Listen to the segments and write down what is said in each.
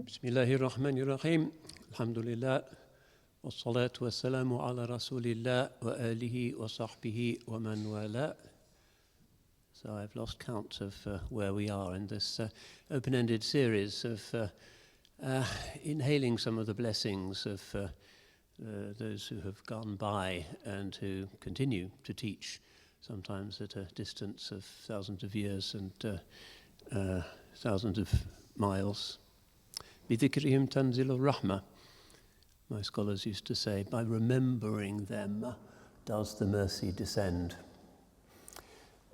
Bismillahir Rahmanir Rahim. Alhamdulillah. Wassalatu wassalamu ala Rasulillah wa alihi wa sahbihi wa man wala. So I've lost count of where we are in this open-ended series of inhaling some of the blessings of those who have gone by and who continue to teach, sometimes at a distance of thousands of years and thousands of miles. بِذِكْرِهِمْ تَنْزِلُ الرَّحْمَةِ. My scholars used to say, by remembering them does the mercy descend.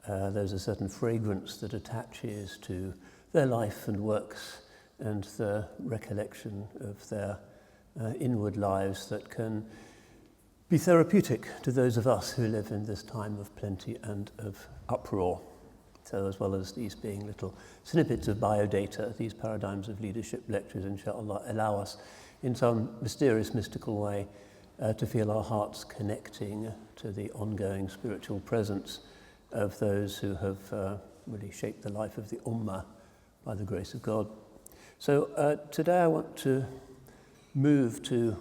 There's a certain fragrance that attaches to their life and works and the recollection of their inward lives that can be therapeutic to those of us who live in this time of plenty and of uproar. So as well as these being little snippets of biodata, these paradigms of leadership lectures, inshallah, allow us in some mysterious, mystical way to feel our hearts connecting to the ongoing spiritual presence of those who have really shaped the life of the Ummah by the grace of God. So today I want to move to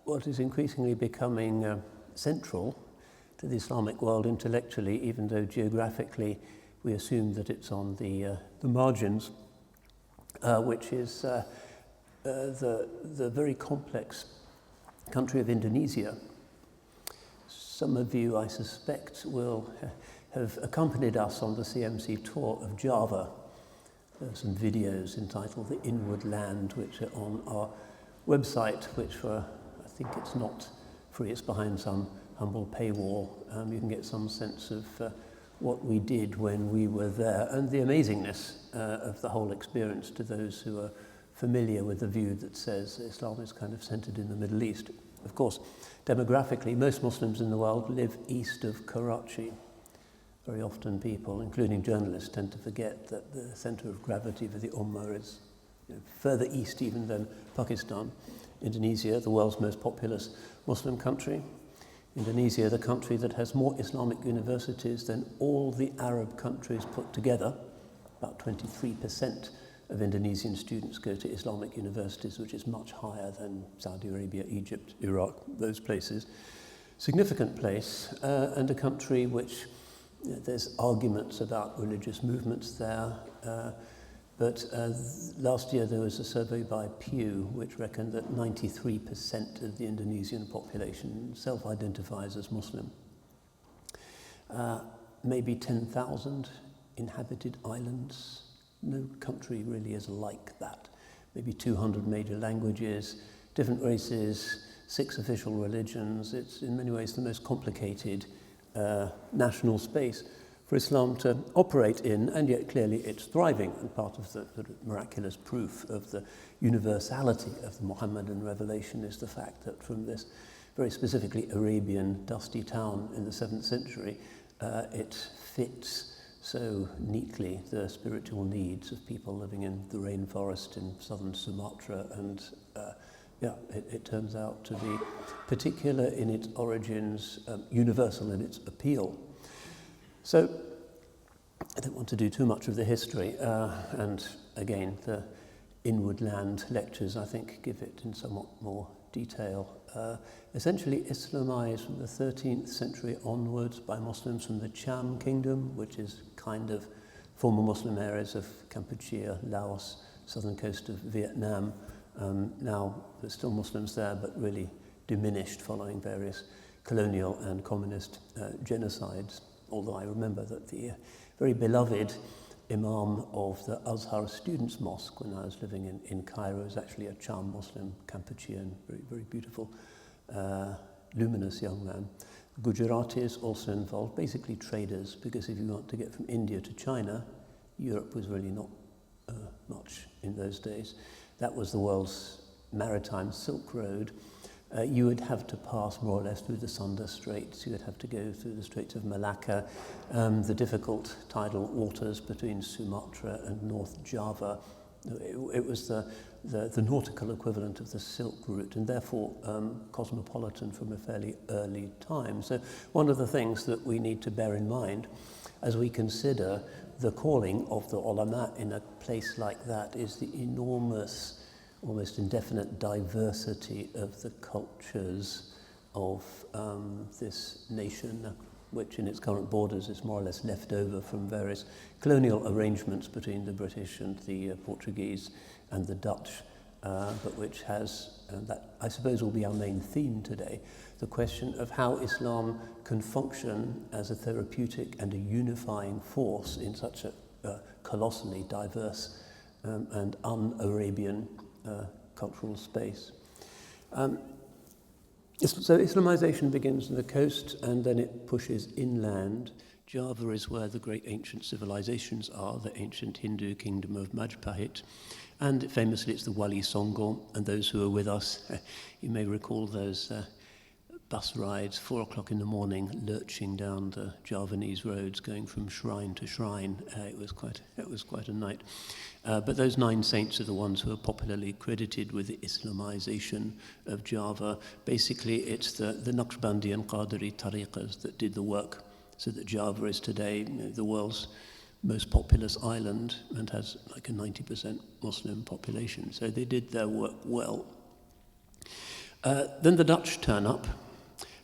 what is increasingly becoming central to the Islamic world intellectually, even though geographically we assume that it's on the margins, which is the very complex country of Indonesia. Some of you, I suspect, will have accompanied us on the CMC tour of Java. There are some videos entitled The Inward Land, which are on our website, which I think it's not free, it's behind some humble paywall. You can get some sense of what we did when we were there and the amazingness of the whole experience to those who are familiar with the view that says Islam is kind of centered in the Middle East. Of course, demographically, most Muslims in the world live east of Karachi. Very often people, including journalists, tend to forget that the center of gravity for the Ummah is further east even than Pakistan. Indonesia, the world's most populous Muslim country. Indonesia, the country that has more Islamic universities than all the Arab countries put together. About 23% of Indonesian students go to Islamic universities, which is much higher than Saudi Arabia, Egypt, Iraq, those places. Significant place, and a country which there's arguments about religious movements there. But last year there was a survey by Pew which reckoned that 93% of the Indonesian population self-identifies as Muslim. Maybe 10,000 inhabited islands. No country really is like that. Maybe 200 major languages, different races, 6 official religions. It's in many ways the most complicated national space for Islam to operate in, and yet clearly it's thriving, and part of the miraculous proof of the universality of the Muhammadan revelation is the fact that from this very specifically Arabian dusty town in the 7th century, it fits so neatly the spiritual needs of people living in the rainforest in southern Sumatra, and it turns out to be particular in its origins, universal in its appeal. So, I don't want to do too much of the history, and again, the Inward Land lectures, I think, give it in somewhat more detail. Essentially Islamized from the 13th century onwards by Muslims from the Cham Kingdom, which is kind of former Muslim areas of Kampuchea, Laos, southern coast of Vietnam. Now, there's still Muslims there, but really diminished following various colonial and communist genocides. Although I remember that the very beloved Imam of the Azhar Students' Mosque when I was living in Cairo was actually a Cham Muslim, Kampuchean, very, very beautiful, luminous young man. Gujaratis also involved, basically traders, because if you want to get from India to China, Europe was really not much in those days. That was the world's maritime Silk Road. You would have to pass more or less through the Sunda Straits. You would have to go through the Straits of Malacca, the difficult tidal waters between Sumatra and North Java. It was the nautical equivalent of the Silk Route, and therefore cosmopolitan from a fairly early time. So one of the things that we need to bear in mind as we consider the calling of the ulama in a place like that is the enormous, almost indefinite diversity of the cultures of this nation, which in its current borders is more or less left over from various colonial arrangements between the British and the Portuguese and the Dutch, but which has, that I suppose will be our main theme today, the question of how Islam can function as a therapeutic and a unifying force in such a colossally diverse and un-Arabian cultural space. So Islamization begins on the coast and then it pushes inland. Java is where the great ancient civilizations are, the ancient Hindu kingdom of Majapahit, and famously it's the Wali Songo, and those who are with us, you may recall those bus rides, 4 o'clock in the morning, lurching down the Javanese roads, going from shrine to shrine. It was quite a night. But those 9 saints are the ones who are popularly credited with the Islamization of Java. Basically, it's the Naqshbandi and Qadiri tariqas that did the work, so that Java is today the world's most populous island and has like a 90% Muslim population. So they did their work well. Then the Dutch turn up.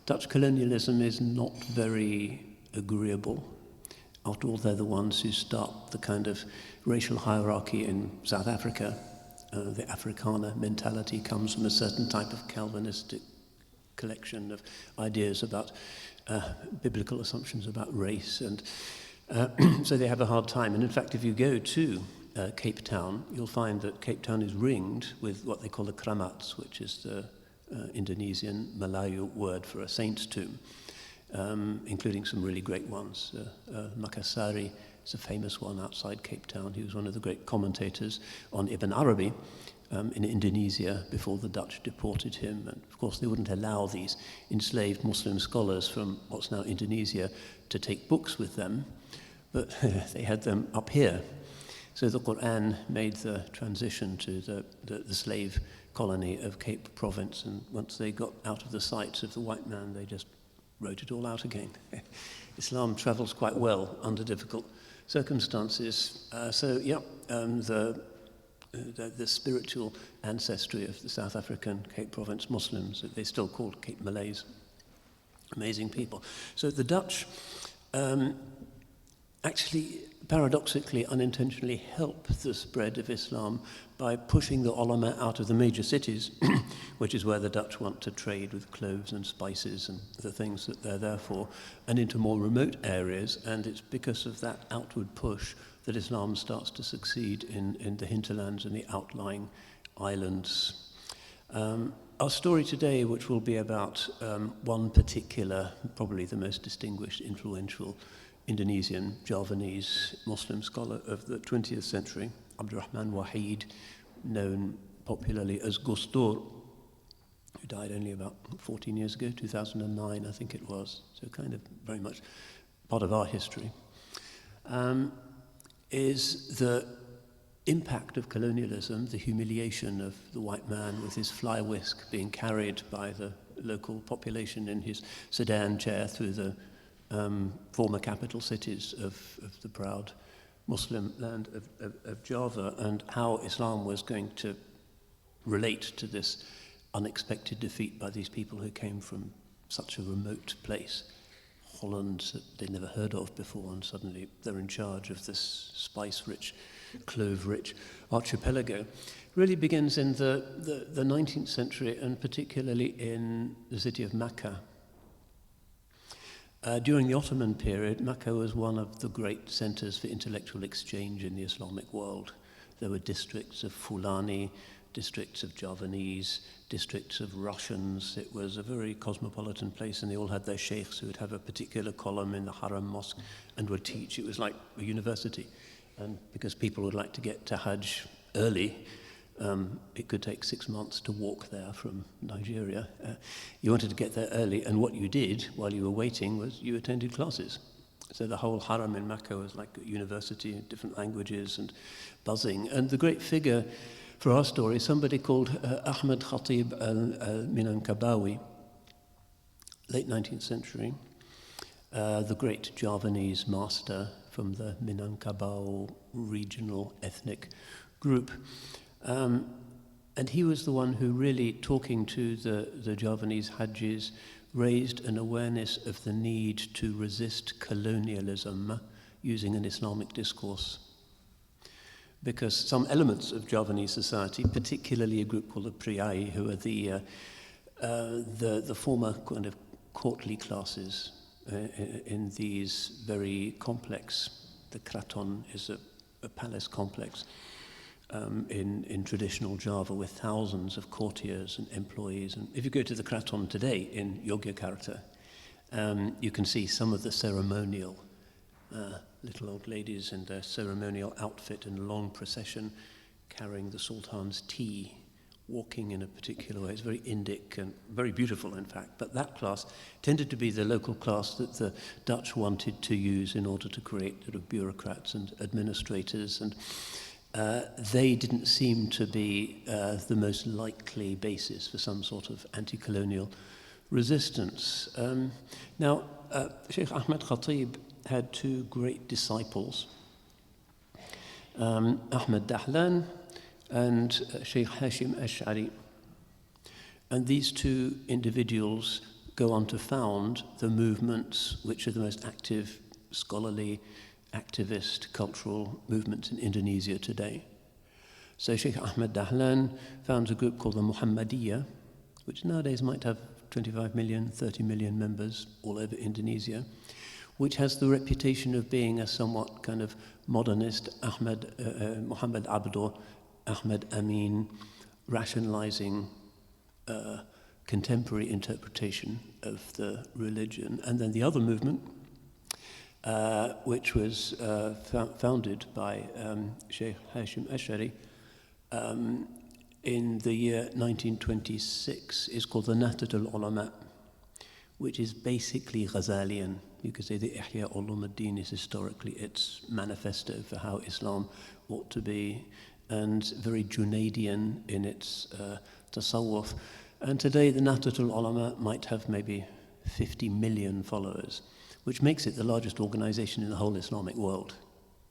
Dutch colonialism is not very agreeable. After all, they're the ones who start the kind of racial hierarchy in South Africa. The Afrikaner mentality comes from a certain type of Calvinistic collection of ideas about biblical assumptions about race, and so they have a hard time. And in fact, if you go to Cape Town, you'll find that Cape Town is ringed with what they call the kramats, which is the Indonesian Melayu word for a saint's tomb, including some really great ones. Makassari is a famous one outside Cape Town. He was one of the great commentators on Ibn Arabi in Indonesia before the Dutch deported him. And of course, they wouldn't allow these enslaved Muslim scholars from what's now Indonesia to take books with them, but they had them up here. So the Quran made the transition to the slave colony of Cape Province, and once they got out of the sights of the white man, they just wrote it all out again. Islam travels quite well under difficult circumstances. The spiritual ancestry of the South African Cape Province Muslims, they still called Cape Malays, amazing people. So the Dutch actually, paradoxically, unintentionally help the spread of Islam by pushing the ulama out of the major cities, which is where the Dutch want to trade with cloves and spices and the things that they're there for, and into more remote areas. And it's because of that outward push that Islam starts to succeed in the hinterlands and the outlying islands. Our story today, which will be about one particular, probably the most distinguished, influential Indonesian, Javanese Muslim scholar of the 20th century, Abdurrahman Wahid, known popularly as Gus Dur, who died only about 14 years ago, 2009, I think it was, so kind of very much part of our history, is the impact of colonialism, the humiliation of the white man with his fly whisk being carried by the local population in his sedan chair through the former capital cities of the proud Muslim land of Java, and how Islam was going to relate to this unexpected defeat by these people who came from such a remote place, Holland, that they'd never heard of before, and suddenly they're in charge of this spice-rich, clove-rich archipelago. Really begins in the 19th century, and particularly in the city of Makkah. During the Ottoman period, Makkah was one of the great centers for intellectual exchange in the Islamic world. There were districts of Fulani, districts of Javanese, districts of Russians. It was a very cosmopolitan place, and they all had their sheikhs who would have a particular column in the Haram Mosque and would teach. It was like a university. And because people would like to get to Hajj early, it could take 6 months to walk there from Nigeria. You wanted to get there early, and what you did while you were waiting was you attended classes. So the whole haram in Makkah was like a university, different languages and buzzing. And the great figure for our story is somebody called Ahmed Khatib al-Minangkabawi, late 19th century, the great Javanese master from the Minangkabau regional ethnic group. And he was the one who really, talking to the Javanese Hajis, raised an awareness of the need to resist colonialism using an Islamic discourse. Because some elements of Javanese society, particularly a group called the Priai, who are the former kind of courtly classes in these very complex, the Kraton is a palace complex in traditional Java with thousands of courtiers and employees. And if you go to the Kraton today in Yogyakarta, you can see some of the ceremonial little old ladies in their ceremonial outfit in a long procession, carrying the Sultan's tea, walking in a particular way. It's very Indic and very beautiful, in fact. But that class tended to be the local class that the Dutch wanted to use in order to create sort of bureaucrats and administrators. And they didn't seem to be the most likely basis for some sort of anti-colonial resistance. Now, Shaykh Ahmed Khatib had two great disciples, Ahmed Dahlan and Shaykh Hashim Ash'ari. And these two individuals go on to found the movements which are the most active, scholarly, activist, cultural movements in Indonesia today. So Shaykh Ahmed Dahlan founds a group called the Muhammadiyah, which nowadays might have 25 million, 30 million members all over Indonesia, which has the reputation of being a somewhat kind of modernist Muhammad Abdur, Ahmed Amin, rationalizing contemporary interpretation of the religion. And then the other movement, which was founded by Shaykh Hashim Ash'ari in the year 1926, is called the Nahdat al-Ulama, which is basically Ghazalian. You could say the Ihya Ulum-ad-Din is historically its manifesto for how Islam ought to be, and very Junaidian in its tasawwuf. And today the Nahdat al-Ulama might have maybe 50 million followers, which makes it the largest organization in the whole Islamic world.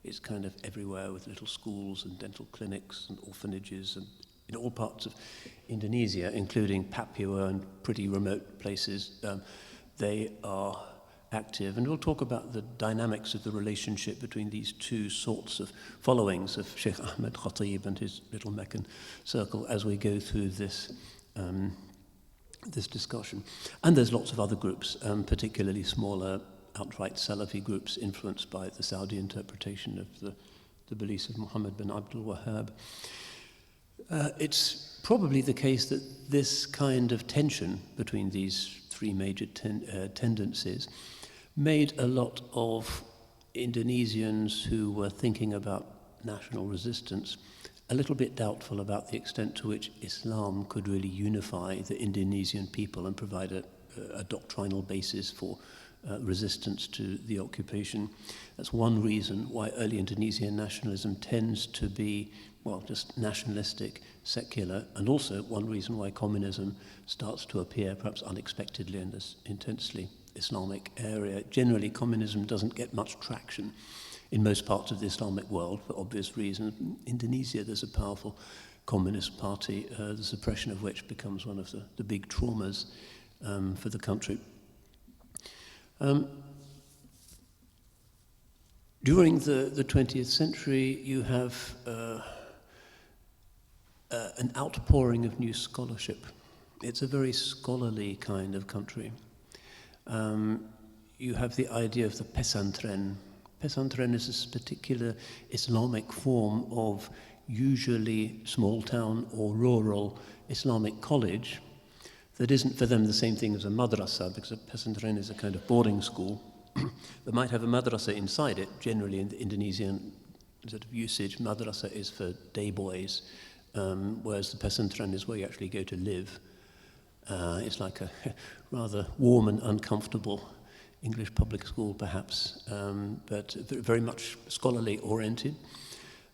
It's kind of everywhere with little schools and dental clinics and orphanages and in all parts of Indonesia, including Papua and pretty remote places. They are active. And we'll talk about the dynamics of the relationship between these two sorts of followings of Shaykh Ahmed Khatib and his little Meccan circle as we go through this this discussion. And there's lots of other groups, particularly smaller, outright Salafi groups influenced by the Saudi interpretation of the beliefs of Muhammad bin Abdul Wahhab. It's probably the case that this kind of tension between these three major tendencies made a lot of Indonesians who were thinking about national resistance a little bit doubtful about the extent to which Islam could really unify the Indonesian people and provide a doctrinal basis for resistance to the occupation. That's one reason why early Indonesian nationalism tends to be, well, just nationalistic, secular, and also one reason why communism starts to appear perhaps unexpectedly in this intensely Islamic area. Generally, communism doesn't get much traction in most parts of the Islamic world for obvious reasons. In Indonesia, there's a powerful communist party, the suppression of which becomes one of the big traumas for the country. During the 20th century, you have an outpouring of new scholarship. It's a very scholarly kind of country. You have the idea of the pesantren. Pesantren is this particular Islamic form of usually small town or rural Islamic college that isn't for them the same thing as a madrasa, because a pesantren is a kind of boarding school that might have a madrasa inside it. Generally in the Indonesian sort of usage, madrasa is for day boys, whereas the pesantren is where you actually go to live. It's like a rather warm and uncomfortable English public school, perhaps, but very much scholarly oriented.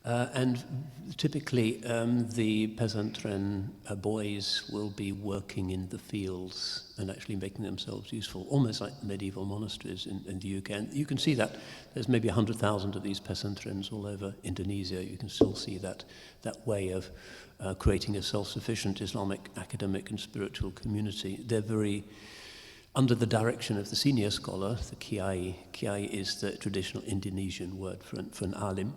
And typically, the pesantren boys will be working in the fields and actually making themselves useful, almost like medieval monasteries in the UK. And you can see that there's maybe 100,000 of these pesantrens all over Indonesia. You can still see that way of creating a self-sufficient Islamic academic and spiritual community. They're very under the direction of the senior scholar, the kiai. Kiai is the traditional Indonesian word for an alim.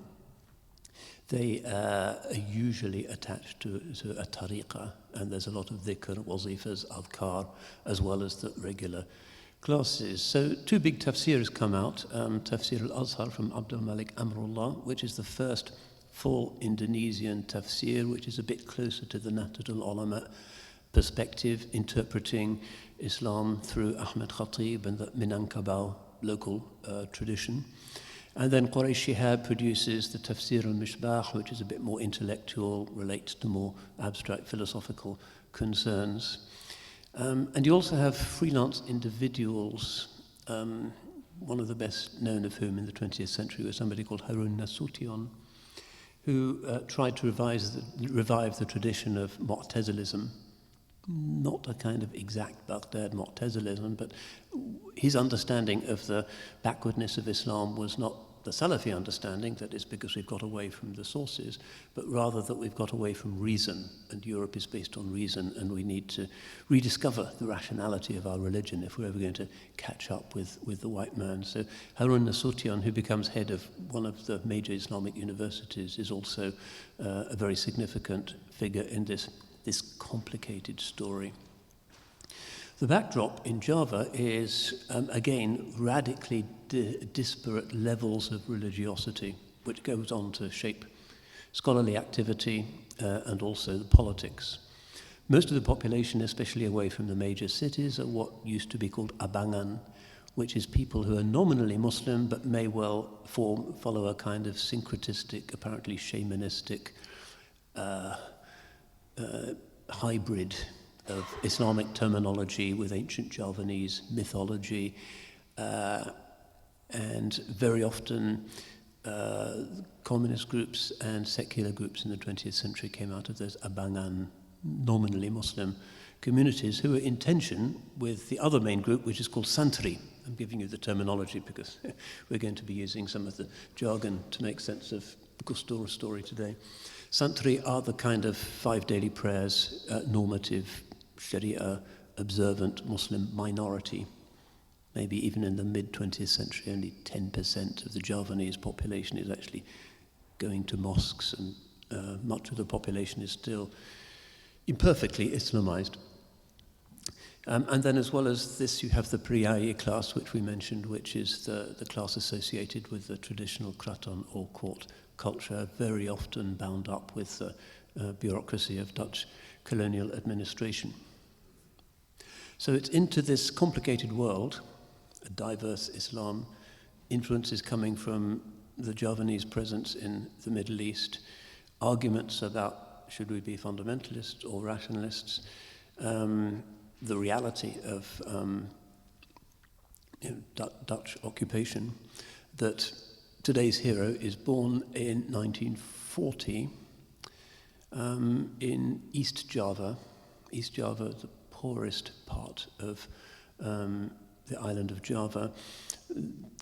They are usually attached to a tariqah, and there's a lot of dhikr, wazifas, adhkar, as well as the regular classes. So two big tafsirs come out. Tafsir al-Azhar from Abdul Malik Amrullah, which is the first full Indonesian tafsir, which is a bit closer to the Nahdlatul Ulama perspective, interpreting Islam through Ahmed Khatib and the Minangkabau local tradition. And then Quraysh Shihab produces the Tafsir al-Mishbah, which is a bit more intellectual, relates to more abstract philosophical concerns. And you also have freelance individuals, one of the best known of whom in the 20th century was somebody called Harun Nasution, who tried to revive the tradition of Mu'tazilism. Not a kind of exact Baghdad Mu'tazilism, but his understanding of the backwardness of Islam was not the Salafi understanding, that it's because we've got away from the sources, but rather that we've got away from reason, and Europe is based on reason, and we need to rediscover the rationality of our religion if we're ever going to catch up with the white man. So Harun Nasution, who becomes head of one of the major Islamic universities, is also a very significant figure in this complicated story. The backdrop in Java is, again, radically disparate levels of religiosity, which goes on to shape scholarly activity and also the politics. Most of the population, especially away from the major cities, are what used to be called abangan, which is people who are nominally Muslim but may well follow a kind of syncretistic, apparently shamanistic hybrid of Islamic terminology with ancient Javanese mythology, and very often communist groups and secular groups in the 20th century came out of those abangan, nominally Muslim communities, who were in tension with the other main group, which is called Santri. I'm giving you the terminology because we're going to be using some of the jargon to make sense of Gus Dur's story today. Santri are the kind of 5 daily prayers, normative, Sharia observant Muslim minority. Maybe even in the mid-20th century, only 10% of the Javanese population is actually going to mosques, and much of the population is still imperfectly Islamized. And then as well as this, you have the Priyayi class, which we mentioned, which is the class associated with the traditional kraton or court culture, very often bound up with the bureaucracy of Dutch colonial administration. So it's into this complicated world, a diverse Islam, influences coming from the Javanese presence in the Middle East, arguments about should we be fundamentalists or rationalists, the reality of Dutch occupation, that today's hero is born in 1940 in East Java, the poorest part of the island of Java,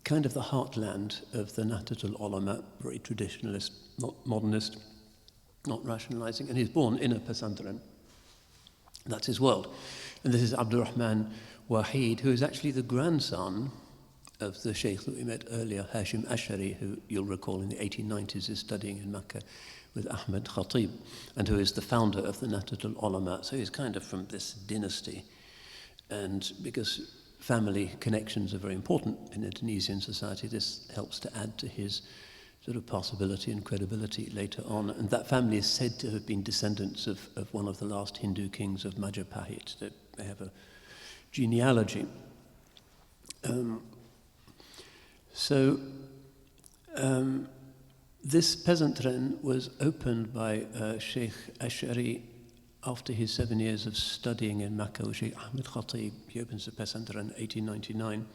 kind of the heartland of the Nahdlatul Ulama, very traditionalist, not modernist, not rationalizing, and he's born in a pesantren. That's his world. And this is Abdurrahman Wahid, who is actually the grandson of the Shaykh that we met earlier, Hashim Ashari, who you'll recall in the 1890s is studying in Mecca with Ahmed Khatib, and who is the founder of the Nahdlatul Ulama. So he's kind of from this dynasty. And because family connections are very important in Indonesian society, this helps to add to his sort of possibility and credibility later on. And that family is said to have been descendants of one of the last Hindu kings of Majapahit. They have a genealogy. This pesantren was opened by Shaykh Ashari after his 7 years of studying in Mecca with Shaykh Ahmed Khatib. He opens the pesantren in 1899.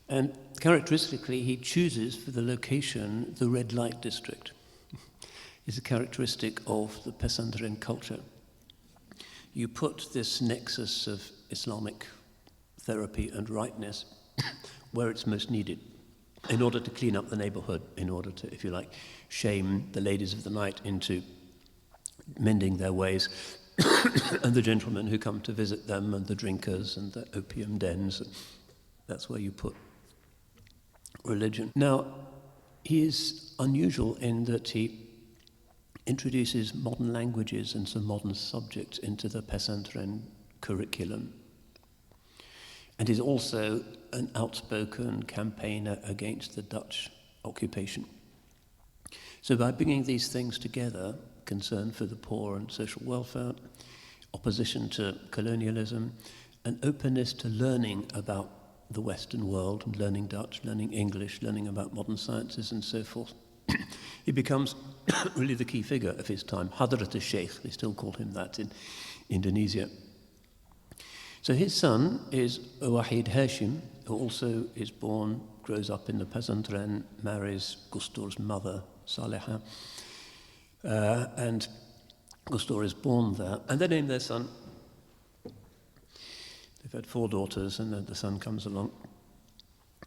And characteristically, he chooses for the location the red light district. is a characteristic of the pesantren culture. You put this nexus of Islamic therapy and rightness where it's most needed, in order to clean up the neighborhood, in order to, if you like, shame the ladies of the night into mending their ways, and the gentlemen who come to visit them, and the drinkers and the opium dens. That's where you put religion. Now, he is unusual in that he introduces modern languages and some modern subjects into the pesantren curriculum. And is also an outspoken campaigner against the Dutch occupation. So by bringing these things together, concern for the poor and social welfare, opposition to colonialism, an openness to learning about the Western world, and learning Dutch, learning English, learning about modern sciences and so forth, he becomes really the key figure of his time. Hadrat al-Sheikh, they still call him that in Indonesia. So his son is Wahid Hashim, who also is born, grows up in the pesantren, marries Gus Dur's mother, Saleha, and Gus Dur is born there. And they name their son. They've had 4 daughters, and then the son comes along,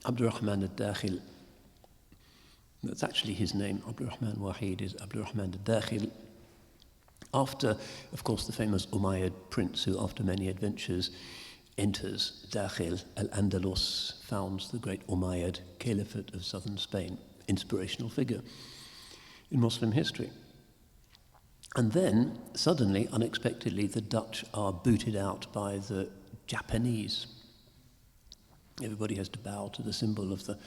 Abdurrahman al-Dakhil. That's actually his name. Abdurrahman Wahid is Abdurrahman al-Dakhil. After, of course, the famous Umayyad prince who, after many adventures, enters Dakhil al-Andalus, founds the great Umayyad Caliphate of southern Spain, inspirational figure in Muslim history. And then, suddenly, unexpectedly, the Dutch are booted out by the Japanese. Everybody has to bow to the symbol of the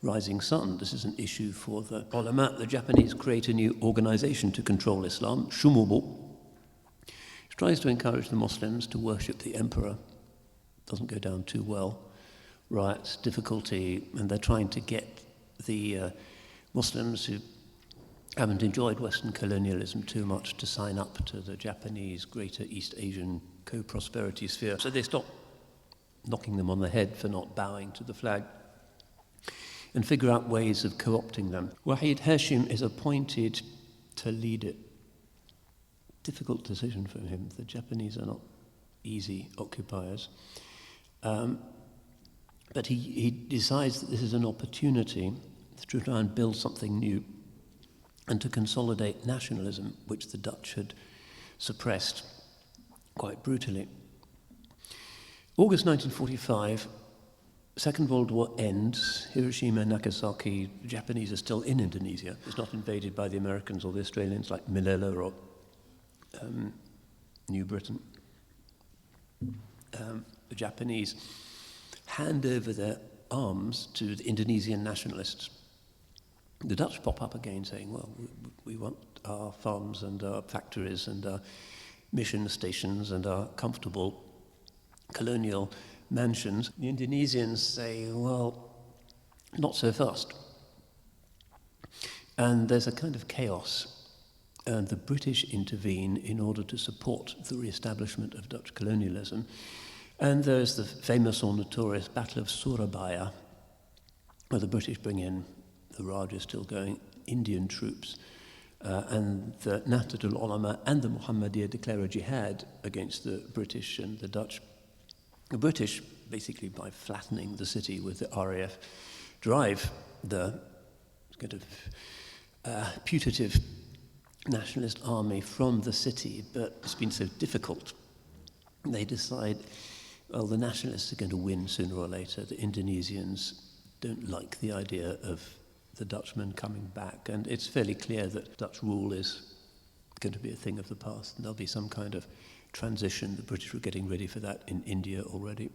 rising sun. This is an issue for the ulama. The Japanese create a new organization to control Islam, Shumubo, which tries to encourage the Muslims to worship the emperor. Doesn't go down too well. Riots, difficulty, and they're trying to get the Muslims who haven't enjoyed Western colonialism too much to sign up to the Japanese Greater East Asian co-prosperity sphere. So they stop knocking them on the head for not bowing to the flag, and figure out ways of co-opting them. Wahid Hashim is appointed to lead it. Difficult decision for him. The Japanese are not easy occupiers. But he decides that this is an opportunity to try and build something new and to consolidate nationalism, which the Dutch had suppressed quite brutally. August 1945, Second World War ends. Hiroshima and Nagasaki, the Japanese are still in Indonesia. It's not invaded by the Americans or the Australians like Malaya or New Britain. The Japanese hand over their arms to the Indonesian nationalists. The Dutch pop up again saying, well, we want our farms and our factories and our mission stations and our comfortable colonial mansions. The Indonesians say, well, not so fast. And there's a kind of chaos, and the British intervene in order to support the re-establishment of Dutch colonialism. And there's the famous or notorious Battle of Surabaya, where the British bring in, the Raj is still going, Indian troops, and the Nahdlatul Ulama and the Muhammadiyah declare a jihad against the British and the Dutch. The British, basically by flattening the city with the RAF, drive the kind of putative nationalist army from the city, but it's been so difficult. They decide, well, the nationalists are going to win sooner or later. The Indonesians don't like the idea of the Dutchmen coming back, and it's fairly clear that Dutch rule is going to be a thing of the past, and there'll be some kind of transition. The British were getting ready for that in India already.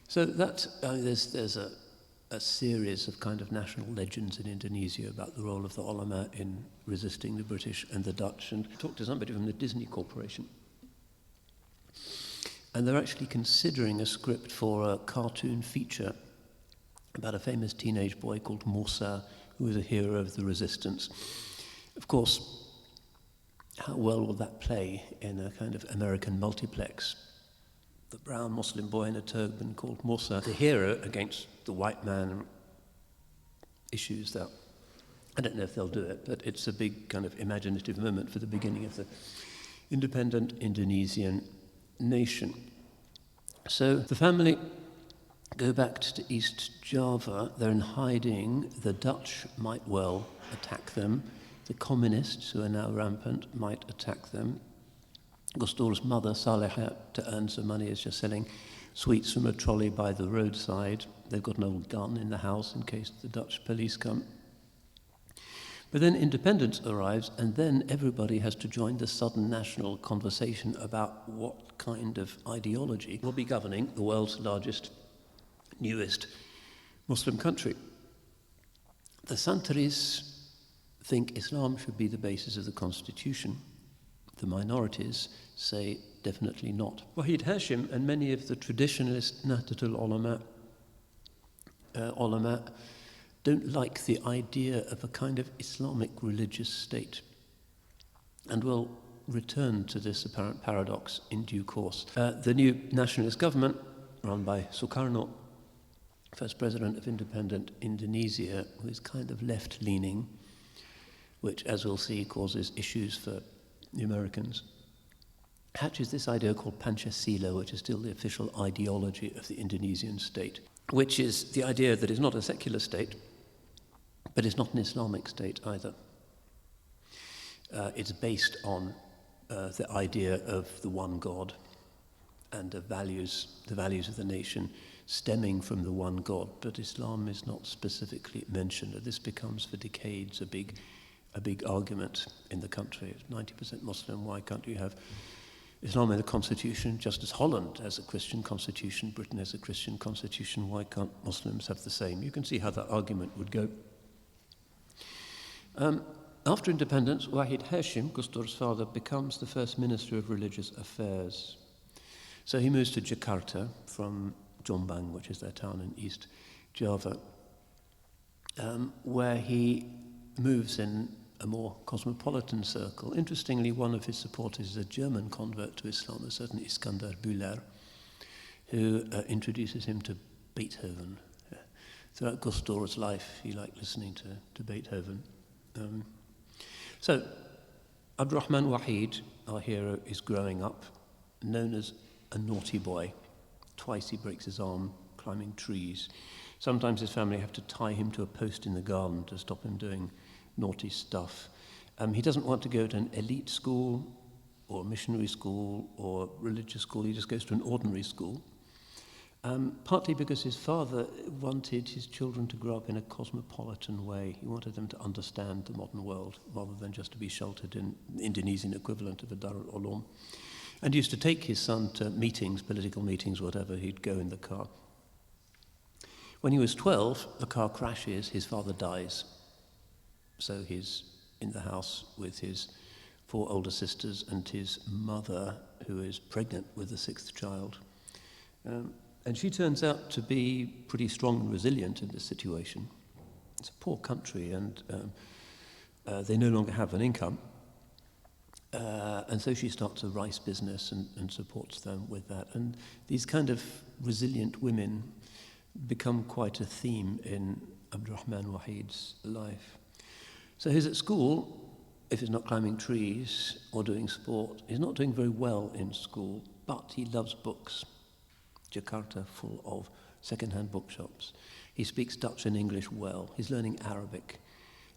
So that there's a series of kind of national legends in Indonesia about the role of the ulama in resisting the British and the Dutch. And I talked to somebody from the Disney Corporation, and they're actually considering a script for a cartoon feature about a famous teenage boy called Musa, who was a hero of the resistance. Of course, how well will that play in a kind of American multiplex? The brown Muslim boy in a turban called Musa, the hero against the white man, issues that I don't know if they'll do it, but it's a big kind of imaginative moment for the beginning of the independent Indonesian nation. So the family go back to East Java. They're in hiding. The Dutch might well attack them. The communists, who are now rampant, might attack them. Gus Dur's mother, Saleha, to earn some money, is just selling sweets from a trolley by the roadside. They've got an old gun in the house in case the Dutch police come. But then independence arrives, and then everybody has to join the sudden national conversation about what kind of ideology will be governing the world's largest, newest Muslim country. The Santris think Islam should be the basis of the constitution. The minorities say definitely not. Wahid Hashim and many of the traditionalist Nahdlatul ulama don't like the idea of a kind of Islamic religious state, and will return to this apparent paradox in due course. The new nationalist government, run by Sukarno, first president of independent Indonesia, who is kind of left-leaning, which, as we'll see, causes issues for the Americans, hatches this idea called Pancasila, which is still the official ideology of the Indonesian state, which is the idea that it's not a secular state, but it's not an Islamic state either. It's based on the idea of the one God and the values of the nation stemming from the one God, but Islam is not specifically mentioned. This becomes for decades a big argument in the country. It's 90% Muslim. Why can't you have Islam in the constitution, just as Holland has a Christian constitution, Britain has a Christian constitution? Why can't Muslims have the same? You can see how that argument would go. After independence, Wahid Hashim, Gus Dur's father, becomes the first Minister of Religious Affairs. So he moves to Jakarta from Jombang, which is their town in East Java, where he moves in a more cosmopolitan circle. Interestingly, one of his supporters is a German convert to Islam, a certain Iskandar Bühler, who introduces him to Beethoven. Throughout Gus Dur's life, he liked listening to Beethoven. So, Abdurrahman Wahid, our hero, is growing up, known as a naughty boy. Twice he breaks his arm climbing trees. Sometimes his family have to tie him to a post in the garden to stop him doing naughty stuff. He doesn't want to go to an elite school or missionary school or religious school. He just goes to an ordinary school. Partly because his father wanted his children to grow up in a cosmopolitan way. He wanted them to understand the modern world rather than just to be sheltered in the Indonesian equivalent of a Darul Ulum. And he used to take his son to meetings, political meetings, whatever. He'd go in the car. When he was 12, the car crashes, his father dies. So he's in the house with his 4 older sisters and his mother, who is pregnant with the 6th child. And she turns out to be pretty strong and resilient in this situation. It's a poor country, and they no longer have an income. And so she starts a rice business and supports them with that. And these kind of resilient women become quite a theme in Abdurrahman Wahid's life. So he's at school. If he's not climbing trees or doing sport, he's not doing very well in school, but he loves books. Jakarta full of second-hand bookshops. He speaks Dutch and English well. He's learning Arabic.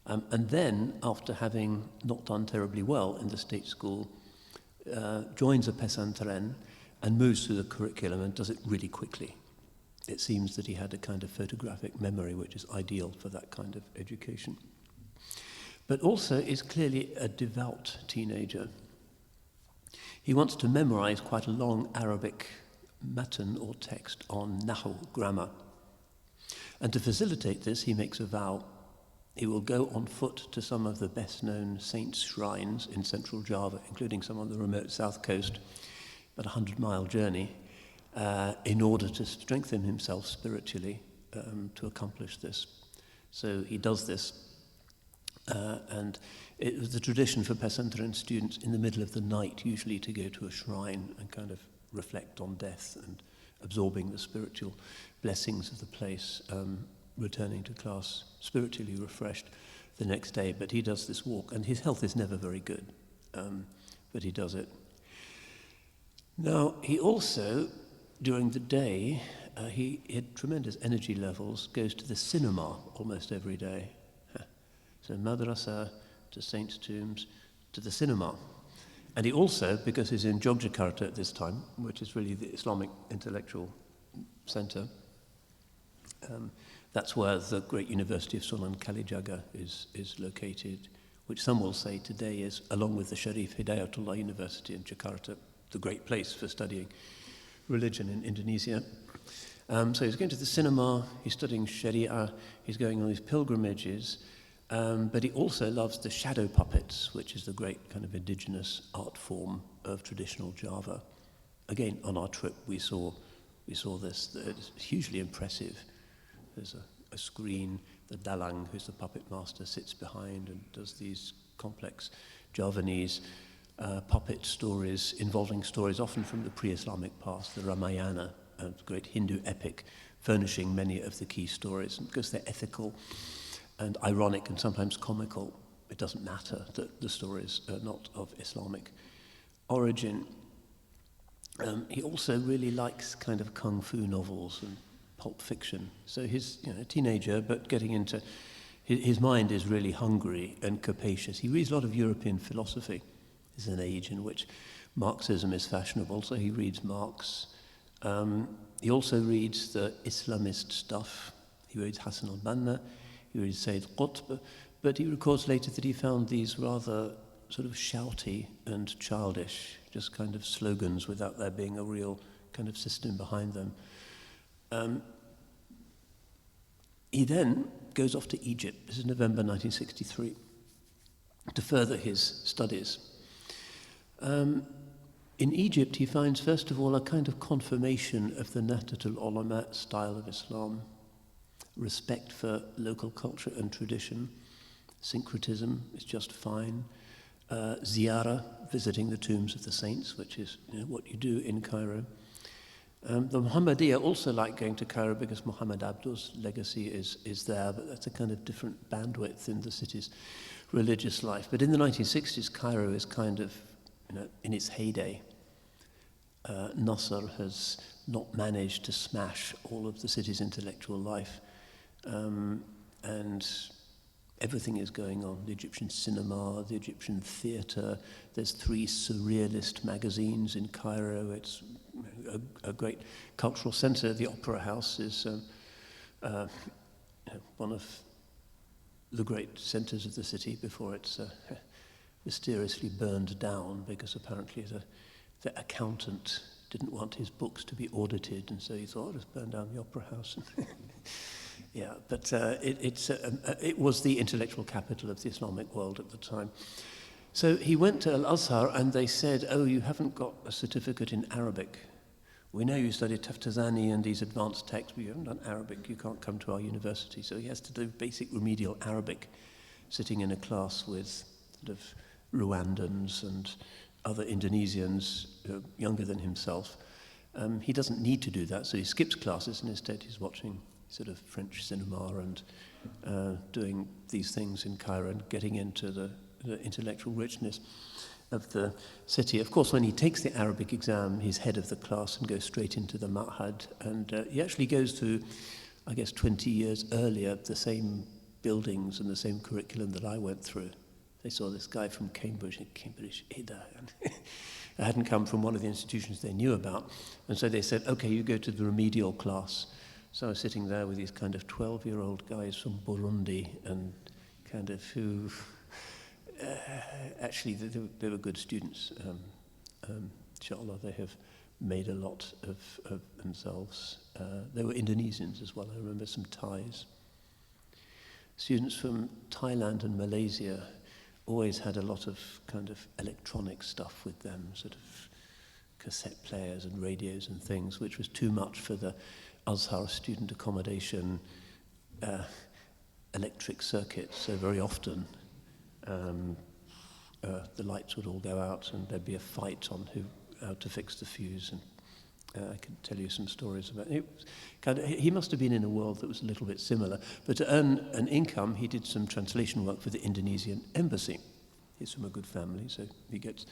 And then, after having not done terribly well in the state school, joins a pesantren and moves through the curriculum and does it really quickly. It seems that he had a kind of photographic memory which is ideal for that kind of education. But also is clearly a devout teenager. He wants to memorize quite a long Arabic matan or text on Nahu, grammar. And to facilitate this, he makes a vow. He will go on foot to some of the best-known saints' shrines in central Java, including some on the remote south coast, about a 100-mile journey, in order to strengthen himself spiritually to accomplish this. So he does this, and it was the tradition for pesantren students in the middle of the night usually to go to a shrine and kind of reflect on death and absorbing the spiritual blessings of the place, returning to class spiritually refreshed. the next day, but he does this walk, and his health is never very good, but he does it. Now, he also, during the day, he had tremendous energy levels, goes to the cinema almost every day. So madrasa, to saints' tombs, to the cinema. And he also, because he's in Yogyakarta at this time, which is really the Islamic intellectual center, that's where the great University of Sunan Kalijaga is located, which some will say today is, along with the Sharif Hidayatullah University in Jakarta, the great place for studying religion in Indonesia. So he's going to the cinema, he's studying Sharia, he's going on these pilgrimages, but he also loves the shadow puppets, which is the great kind of indigenous art form of traditional Java. Again, on our trip, we saw this. It's hugely impressive. There's a screen, the dalang, who's the puppet master, sits behind and does these complex Javanese puppet stories, involving stories often from the pre-Islamic past, the Ramayana, a great Hindu epic, furnishing many of the key stories. And because they're ethical and ironic and sometimes comical, it doesn't matter that the stories are not of Islamic origin. He also really likes kind of kung fu novels and pulp fiction. So he's a teenager, but getting into... His mind is really hungry and capacious. He reads a lot of European philosophy. This is an age in which Marxism is fashionable, so he reads Marx. He also reads the Islamist stuff. He reads Hassan al-Banna, he reads Sayyid Qutb, but he records later that he found these rather sort of shouty and childish, just kind of slogans without there being a real kind of system behind them. He then goes off to Egypt. This is November 1963, to further his studies. In Egypt, he finds, first of all, a kind of confirmation of the Nahdlatul Ulama style of Islam, respect for local culture and tradition. Syncretism is just fine. Ziyarah, visiting the tombs of the saints, which is what you do in Cairo. The Muhammadiyya also like going to Cairo because Muhammad Abdu's legacy is there, but that's a kind of different bandwidth in the city's religious life. But in the 1960s, Cairo is kind of in its heyday. Nasser has not managed to smash all of the city's intellectual life, and everything is going on. The Egyptian cinema, the Egyptian theatre. There's 3 surrealist magazines in Cairo. It's a great cultural centre. The Opera House is one of the great centres of the city before it's mysteriously burned down because apparently the accountant didn't want his books to be audited, and so he thought, let's burn down the Opera House. Yeah, but it was the intellectual capital of the Islamic world at the time. So he went to Al-Azhar and they said, oh, you haven't got a certificate in Arabic. We know you studied Taftazani and these advanced texts, but you haven't done Arabic. You can't come to our university. So he has to do basic remedial Arabic, sitting in a class with sort of Rwandans and other Indonesians younger than himself. He doesn't need to do that, so he skips classes and instead he's watching sort of French cinema and doing these things in Cairo and getting into the intellectual richness of the city. Of course, when he takes the Arabic exam, he's head of the class and goes straight into the Ma'had, and he actually goes to, I guess, 20 years earlier, the same buildings and the same curriculum that I went through. They saw this guy from Cambridge, Ida, and I hadn't come from one of the institutions they knew about, and so they said, okay, you go to the remedial class. So I was sitting there with these kind of 12-year-old guys from Burundi, and kind of who, actually they were good students. Inshallah, they have made a lot of themselves. They were Indonesians as well, I remember some Thais. Students from Thailand and Malaysia always had a lot of kind of electronic stuff with them, sort of cassette players and radios and things, which was too much for the Azhar student accommodation electric circuit. So very often the lights would all go out and there'd be a fight on how to fix the fuse, and I could tell you some stories about it. He must have been in a world that was a little bit similar. But to earn an income, he did some translation work for the Indonesian embassy. He's from a good family, so he gets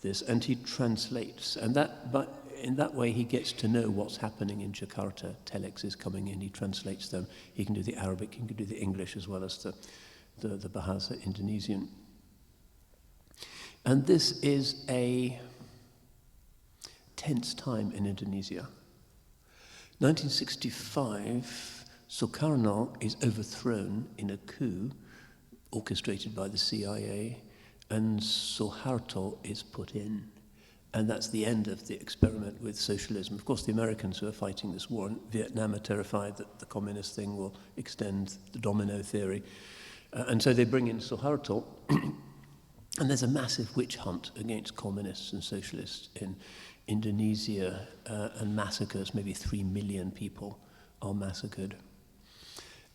this, and he translates. And but in that way, he gets to know what's happening in Jakarta. Telex is coming in, he translates them. He can do the Arabic, he can do the English, as well as the Bahasa Indonesian. And this is a tense time in Indonesia. 1965, Sukarno is overthrown in a coup orchestrated by the CIA, and Suharto is put in. And that's the end of the experiment with socialism. Of course, the Americans who are fighting this war in Vietnam are terrified that the communist thing will extend the domino theory. And so they bring in Suharto, and there's a massive witch hunt against communists and socialists in Indonesia, and massacres. Maybe 3 million people are massacred.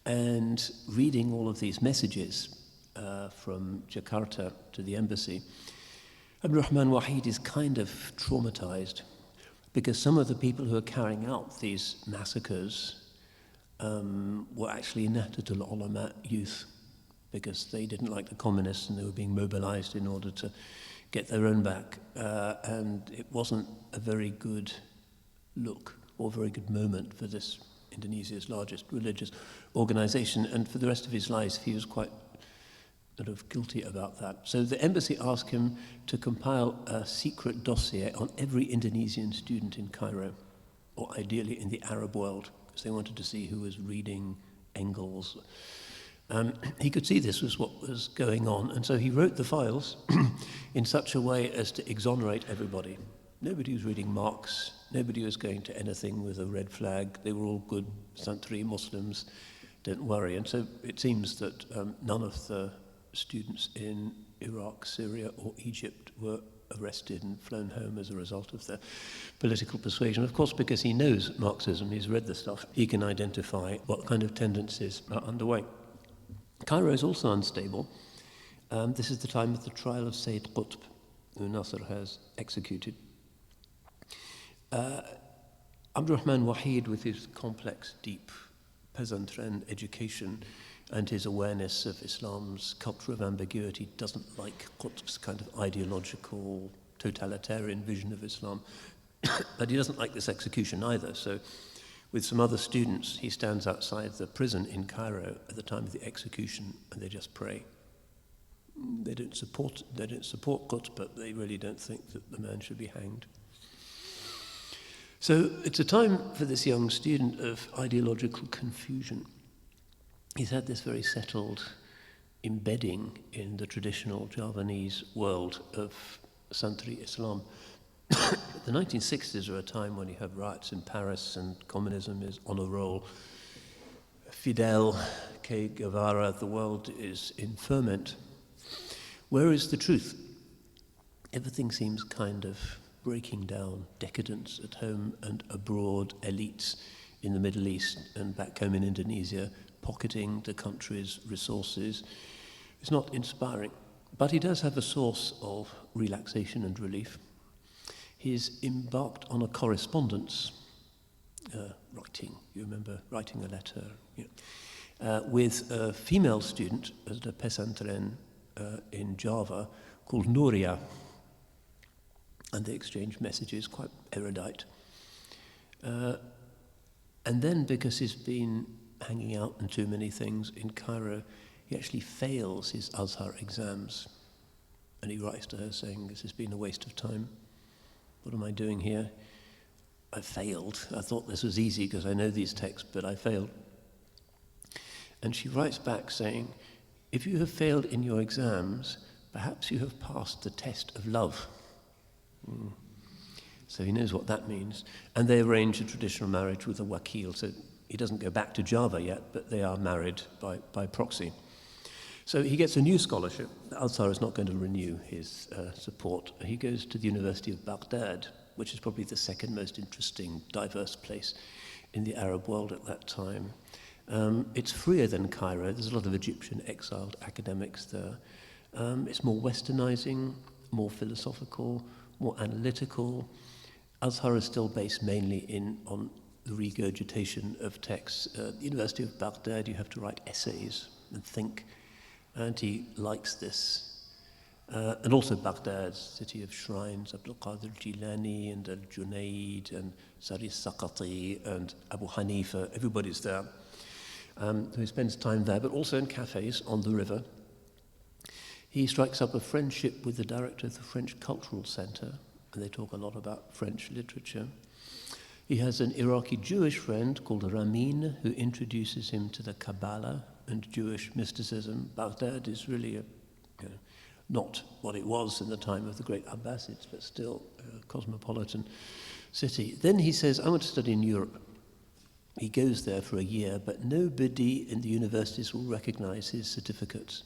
And reading all of these messages from Jakarta to the embassy, Abdurrahman Wahid is kind of traumatized, because some of the people who are carrying out these massacres were actually Nahdlatul Ulama youth, because they didn't like the communists and they were being mobilized in order to get their own back. And it wasn't a very good look or very good moment for this Indonesia's largest religious organization. And for the rest of his life, he was quite sort of guilty about that. So the embassy asked him to compile a secret dossier on every Indonesian student in Cairo, or ideally in the Arab world, because they wanted to see who was reading Engels. He could see this was what was going on, and so he wrote the files in such a way as to exonerate everybody. Nobody was reading Marx, nobody was going to anything with a red flag. They were all good Santri Muslims, don't worry. And so it seems that none of the students in Iraq, Syria or Egypt were arrested and flown home as a result of their political persuasion. Of course, because he knows Marxism, he's read the stuff, he can identify what kind of tendencies are underway. Cairo is also unstable. This is the time of the trial of Sayyid Qutb, who Nasser has executed. Abdurrahman Wahid, with his complex, deep pesantren education and his awareness of Islam's culture of ambiguity, doesn't like Qutb's kind of ideological, totalitarian vision of Islam. But he doesn't like this execution either. So with some other students, he stands outside the prison in Cairo at the time of the execution, and they just pray. They don't support Qutb, but they really don't think that the man should be hanged. So it's a time for this young student of ideological confusion. He's had this very settled embedding in the traditional Javanese world of Santri Islam. The 1960s are a time when you have riots in Paris and communism is on a roll. Fidel, Che Guevara, the world is in ferment. Where is the truth? Everything seems kind of breaking down, decadence at home and abroad, elites in the Middle East and back home in Indonesia, pocketing the country's resources. It's not inspiring, but he does have a source of relaxation and relief. He's embarked on a correspondence, writing, you remember writing a letter, with a female student at a pesantren in Java called Nuria. And they exchange messages, quite erudite. And then, because he's been hanging out in too many things in Cairo, he actually fails his Azhar exams. And he writes to her saying, "This has been a waste of time. What am I doing here? I failed. I thought this was easy because I know these texts, but I failed." And she writes back saying, "If you have failed in your exams, perhaps you have passed the test of love." So he knows what that means. And they arrange a traditional marriage with a wakil. So he doesn't go back to Java yet, but they are married by proxy. So he gets a new scholarship. Al-Azhar is not going to renew his support. He goes to the University of Baghdad, which is probably the second most interesting, diverse place in the Arab world at that time. It's freer than Cairo. There's a lot of Egyptian exiled academics there. It's more westernizing, more philosophical, more analytical. Azhar is still based mainly on the regurgitation of texts. At the University of Baghdad, you have to write essays and think, and he likes this. And also Baghdad, city of shrines, Abdul Qadir Jilani and Al-Junaid and Sari Saqati and Abu Hanifa, everybody's there. So he spends time there, but also in cafes on the river. He strikes up a friendship with the director of the French Cultural Center, and they talk a lot about French literature. He has an Iraqi Jewish friend called Ramin, who introduces him to the Kabbalah and Jewish mysticism. Baghdad is really not what it was in the time of the great Abbasids, but still a cosmopolitan city. Then he says, I want to study in Europe. He goes there for a year, but nobody in the universities will recognize his certificates.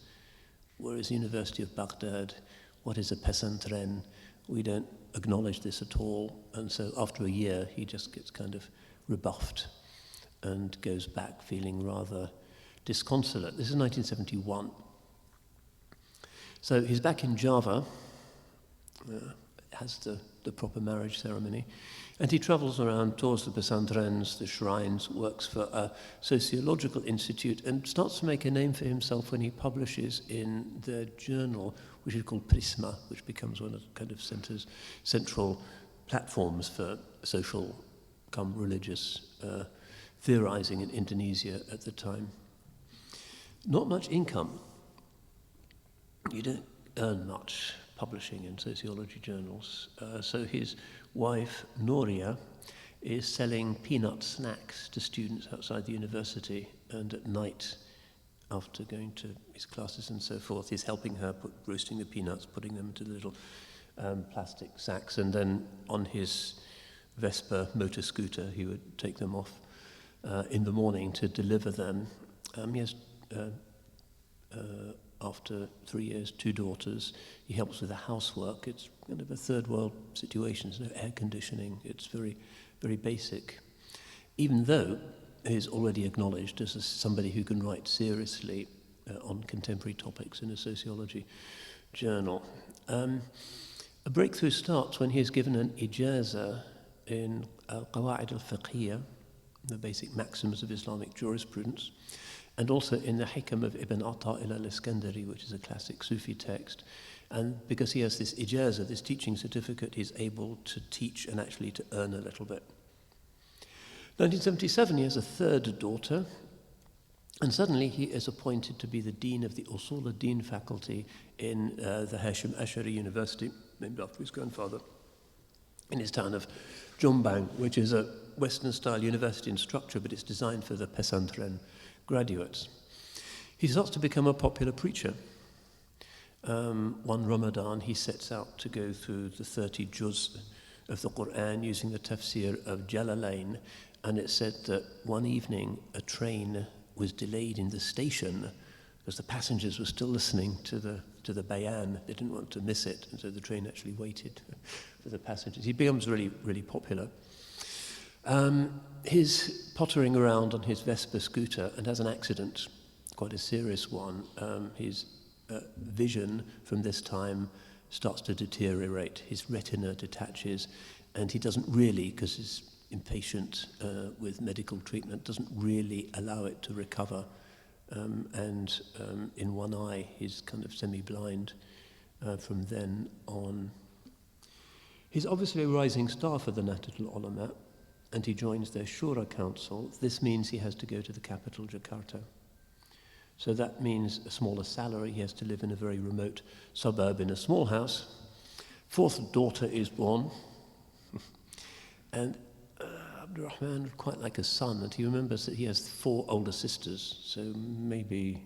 Whereas the University of Baghdad, what is a pesantren? We don't acknowledge this at all. And so after a year, he just gets kind of rebuffed and goes back feeling rather disconsolate. This is 1971. So he's back in Java, has the proper marriage ceremony, and he travels around, tours the pesantren's, the shrines, works for a sociological institute, and starts to make a name for himself when he publishes in their journal, which is called Prisma, which becomes one of the kind of central platforms for social, religious theorizing in Indonesia at the time. Not much income. You don't earn much publishing in sociology journals. So his wife, Noria, is selling peanut snacks to students outside the university, and at night, after going to his classes and so forth, he's helping her roasting the peanuts, putting them into the little plastic sacks, and then on his Vespa motor scooter, he would take them off in the morning to deliver them. He has after 3 years, 2 daughters. He helps with the housework. It's kind of a third world situation. There's no air conditioning. It's very, very basic. Even though he's already acknowledged as somebody who can write seriously on contemporary topics in a sociology journal. A breakthrough starts when he is given an ijaza in Al-Qawa'id al-Fiqhiyya, the basic maxims of Islamic jurisprudence, and also in the Hikam of Ibn Ata'illah al-Iskandari, which is a classic Sufi text. And because he has this ijaza, this teaching certificate, he's able to teach and actually to earn a little bit. 1977, he has a third daughter, and suddenly he is appointed to be the dean of the Usul al-Din faculty in the Hashim Ash'ari University, named after his grandfather, in his town of Jombang, which is a Western-style university in structure, but it's designed for the pesantren graduates. He starts to become a popular preacher. One Ramadan, he sets out to go through the 30 juz of the Quran using the tafsir of Jalalain, and it said that one evening a train was delayed in the station because the passengers were still listening to the bayan. They didn't want to miss it, and so the train actually waited for the passengers. He becomes really, really popular. He's pottering around on his Vespa scooter and has an accident, quite a serious one. His vision from this time starts to deteriorate. His retina detaches, and he doesn't really, because he's impatient with medical treatment, doesn't really allow it to recover. And in one eye, he's kind of semi-blind from then on. He's obviously a rising star for the Nahdlatul Ulama, and he joins their Shura Council. This means he has to go to the capital, Jakarta. So that means a smaller salary. He has to live in a very remote suburb in a small house. Fourth daughter is born. And Abdurrahman would quite like a son, and he remembers that he has 4 older sisters, so maybe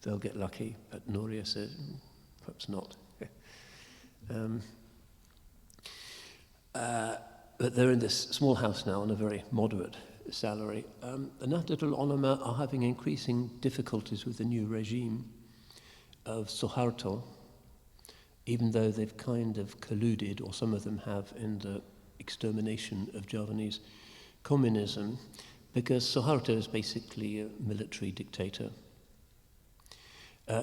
they'll get lucky. But Noria said, perhaps not. But they're in this small house now on a very moderate salary. The Nahdlatul Ulama are having increasing difficulties with the new regime of Suharto, even though they've kind of colluded, or some of them have, in the extermination of Javanese communism, because Suharto is basically a military dictator.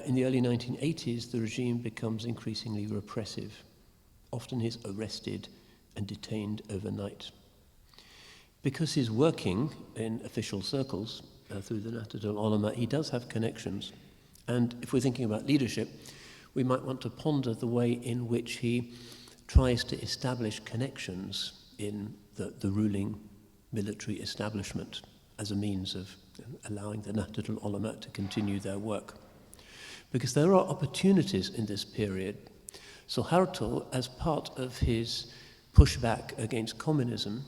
In the early 1980s, the regime becomes increasingly repressive. Often he's arrested, and detained overnight. Because he's working in official circles through the Nahdlatul Ulama, he does have connections. And if we're thinking about leadership, we might want to ponder the way in which he tries to establish connections in the ruling military establishment as a means of allowing the Nahdlatul Ulama to continue their work. Because there are opportunities in this period. Suharto, as part of his pushback against communism,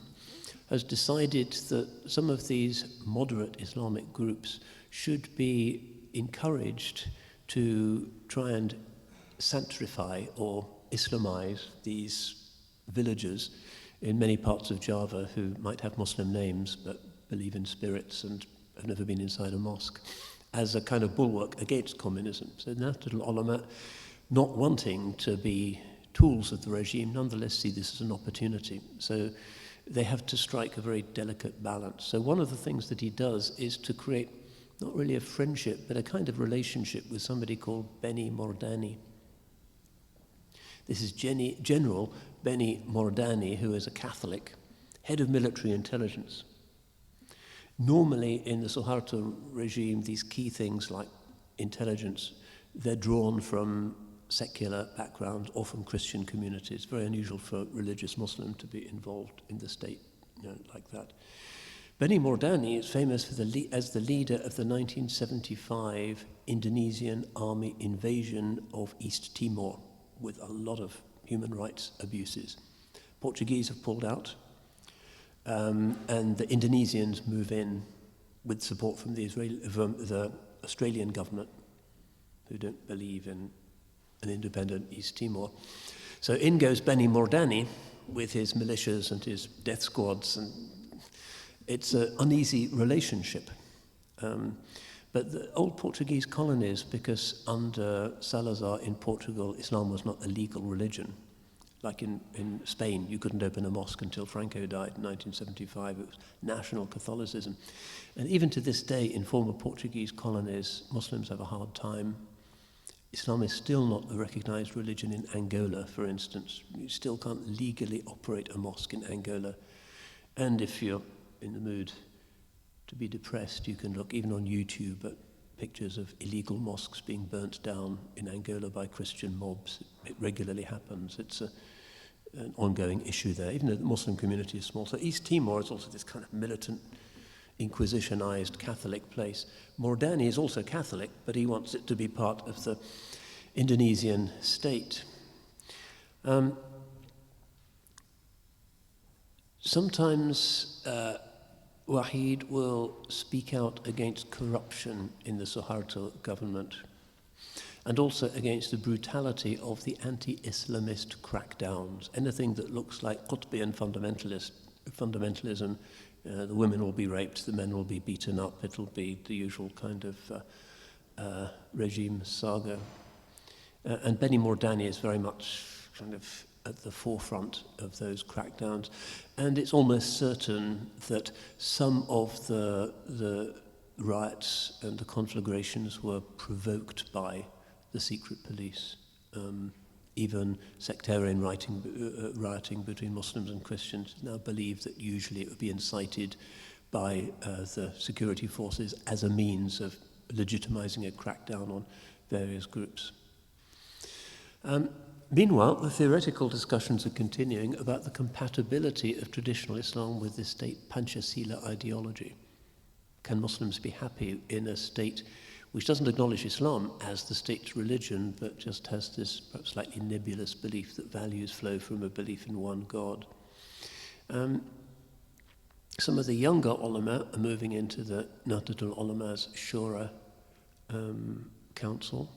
has decided that some of these moderate Islamic groups should be encouraged to try and sanctify or Islamize these villagers in many parts of Java who might have Muslim names but believe in spirits and have never been inside a mosque, as a kind of bulwark against communism. So the Nahdlatul Ulama, not wanting to be tools of the regime, nonetheless see this as an opportunity. So they have to strike a very delicate balance. So one of the things that he does is to create not really a friendship, but a kind of relationship with somebody called Beni Mordani. This is General Beni Mordani, who is a Catholic, head of military intelligence. Normally in the Suharto regime, these key things like intelligence, they're drawn from secular backgrounds or from Christian communities. Very unusual for a religious Muslim to be involved in the state, like that. Beni Mordani is famous for as the leader of the 1975 Indonesian army invasion of East Timor, with a lot of human rights abuses. Portuguese have pulled out, and the Indonesians move in with support from the Australian government, who don't believe in an independent East Timor. So in goes Beni Mordani with his militias and his death squads, and it's an uneasy relationship. But the old Portuguese colonies, because under Salazar in Portugal, Islam was not a legal religion. Like in Spain, you couldn't open a mosque until Franco died in 1975. It was national Catholicism. And even to this day, in former Portuguese colonies, Muslims have a hard time. Islam is still not a recognized religion in Angola, for instance. You still can't legally operate a mosque in Angola. And if you're in the mood to be depressed, you can look even on YouTube at pictures of illegal mosques being burnt down in Angola by Christian mobs. It regularly happens. It's an ongoing issue there, even though the Muslim community is small. So East Timor is also this kind of militant, Inquisitionized Catholic place. Mordani is also Catholic, but he wants it to be part of the Indonesian state. Sometimes Wahid will speak out against corruption in the Suharto government, and also against the brutality of the anti-Islamist crackdowns. Anything that looks like Qutbian fundamentalism, the women will be raped, the men will be beaten up, it'll be the usual kind of regime saga. And Beni Mordani is very much kind of at the forefront of those crackdowns. And it's almost certain that some of the riots and the conflagrations were provoked by the secret police. Even sectarian rioting between Muslims and Christians now believe that usually it would be incited by the security forces as a means of legitimizing a crackdown on various groups. Meanwhile, the theoretical discussions are continuing about the compatibility of traditional Islam with the state Panchasila ideology. Can Muslims be happy in a state which doesn't acknowledge Islam as the state's religion, but just has this perhaps slightly nebulous belief that values flow from a belief in one God? Some of the younger ulama are moving into the Nahdlatul Ulama's Shura Council.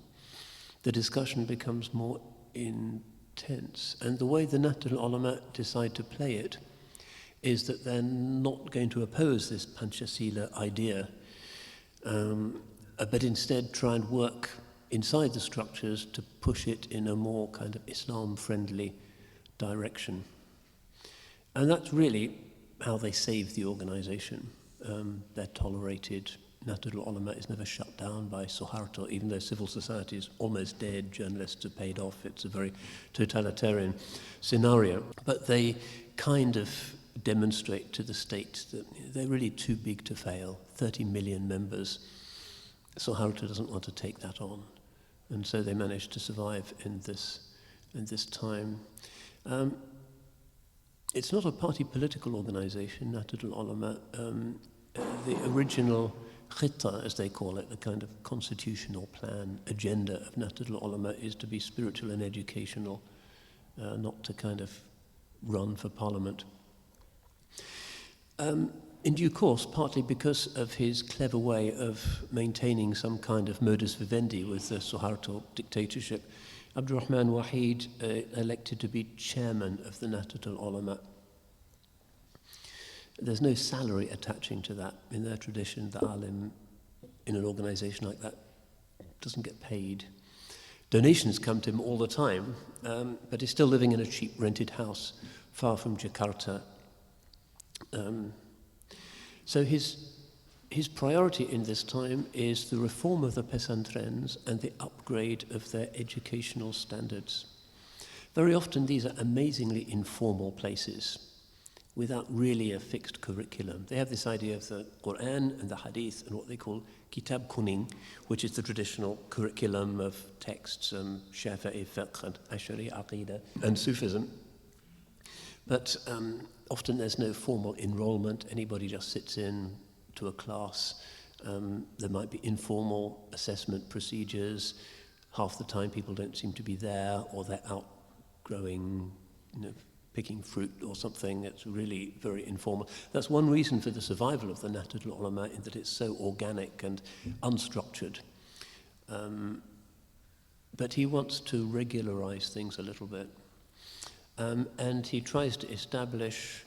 The discussion becomes more intense, and the way the Nahdlatul Ulama decide to play it is that they're not going to oppose this Panchasila idea, but instead try and work inside the structures to push it in a more kind of Islam-friendly direction. And that's really how they save the organization. They're tolerated Nahdlatul Ulama is never shut down by Suharto, even though civil society is almost dead, journalists are paid off, it's a very totalitarian scenario. But they kind of demonstrate to the state that they're really too big to fail, 30 million members. Suharto doesn't want to take that on. And so they managed to survive in this time. It's not a party political organization, Nahdlatul Ulama. The original khitta, as they call it, the kind of constitutional plan, agenda of Nahdlatul Ulama is to be spiritual and educational, not to kind of run for parliament. In due course, partly because of his clever way of maintaining some kind of modus vivendi with the Suharto dictatorship, Abdurrahman Wahid elected to be chairman of the Nahdlatul Ulama. There's no salary attaching to that. In their tradition, the alim in an organization like that doesn't get paid. Donations come to him all the time, but he's still living in a cheap rented house far from Jakarta. So his priority in this time is the reform of the pesantrens and the upgrade of their educational standards. Very often these are amazingly informal places without really a fixed curriculum. They have this idea of the Quran and the Hadith and what they call Kitab Kuning, which is the traditional curriculum of texts, Shafi'i fiqh and Ash'ari aqidah and Sufism. But often there's no formal enrollment. Anybody just sits in to a class. There might be informal assessment procedures. Half the time people don't seem to be there, or they're out growing, picking fruit or something. It's really very informal. That's one reason for the survival of the Nahdlatul Ulama, in that it's so organic and unstructured. But he wants to regularize things a little bit. And he tries to establish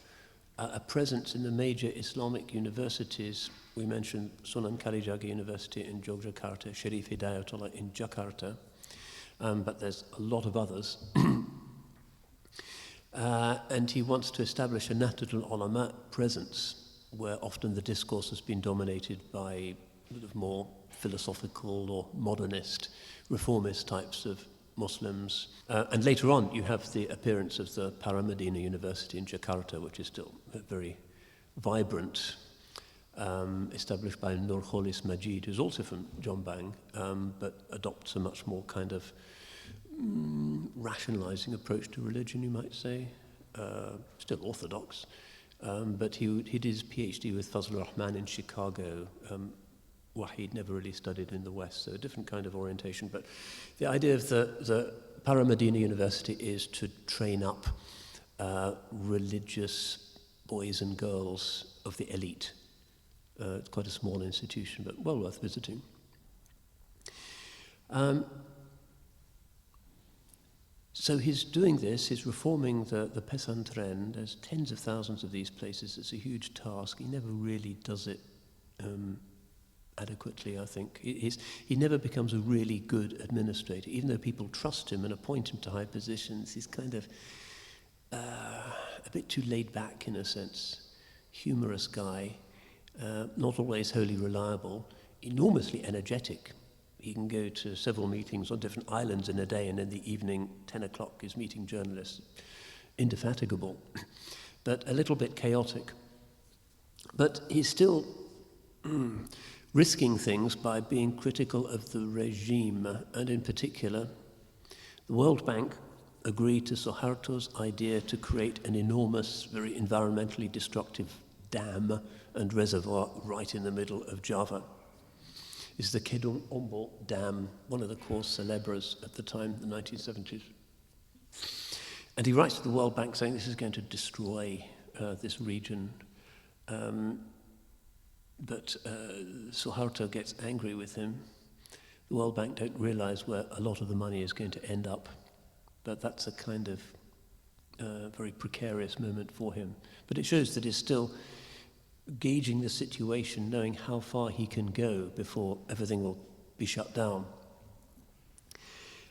a presence in the major Islamic universities. We mentioned Sunan Kalijaga University in Yogyakarta, Sharif Hidayatullah in Jakarta, but there's a lot of others. And he wants to establish a Nahdlatul Ulama presence, where often the discourse has been dominated by sort of more philosophical or modernist, reformist types of Muslims. And later on, you have the appearance of the Paramadina University in Jakarta, which is still very vibrant, established by Nurholis Majid, who's also from Jombang, but adopts a much more kind of rationalizing approach to religion, you might say. Still orthodox. But he did his PhD with Fazlur Rahman in Chicago. Wahid never really studied in the West, so a different kind of orientation. But the idea of the Paramadina University is to train up religious boys and girls of the elite. It's quite a small institution, but well worth visiting. So he's doing this, he's reforming the pesantren. There's tens of thousands of these places. It's a huge task. He never really does it adequately, I think. He never becomes a really good administrator. Even though people trust him and appoint him to high positions, he's kind of a bit too laid back in a sense. Humorous guy, not always wholly reliable, enormously energetic. He can go to several meetings on different islands in a day, and in the evening, 10 o'clock, is meeting journalists. Indefatigable, but a little bit chaotic. But he's still risking things by being critical of the regime, and in particular, the World Bank agreed to Suharto's idea to create an enormous, very environmentally destructive dam and reservoir right in the middle of Java. Is the Kedung Ombol Dam, one of the cause célèbres at the time, the 1970s. And he writes to the World Bank saying this is going to destroy this region. But Suharto gets angry with him. The World Bank don't realize where a lot of the money is going to end up. But that's a kind of very precarious moment for him. But it shows that he's still gauging the situation, knowing how far he can go before everything will be shut down.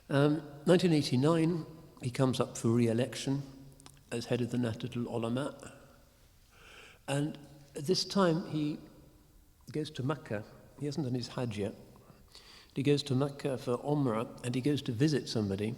1989, he comes up for re-election as head of the Nahdlatul Ulama. And at this time, he goes to Mecca He hasn't done his Hajj yet. He goes to Mecca for Umrah, and he goes to visit somebody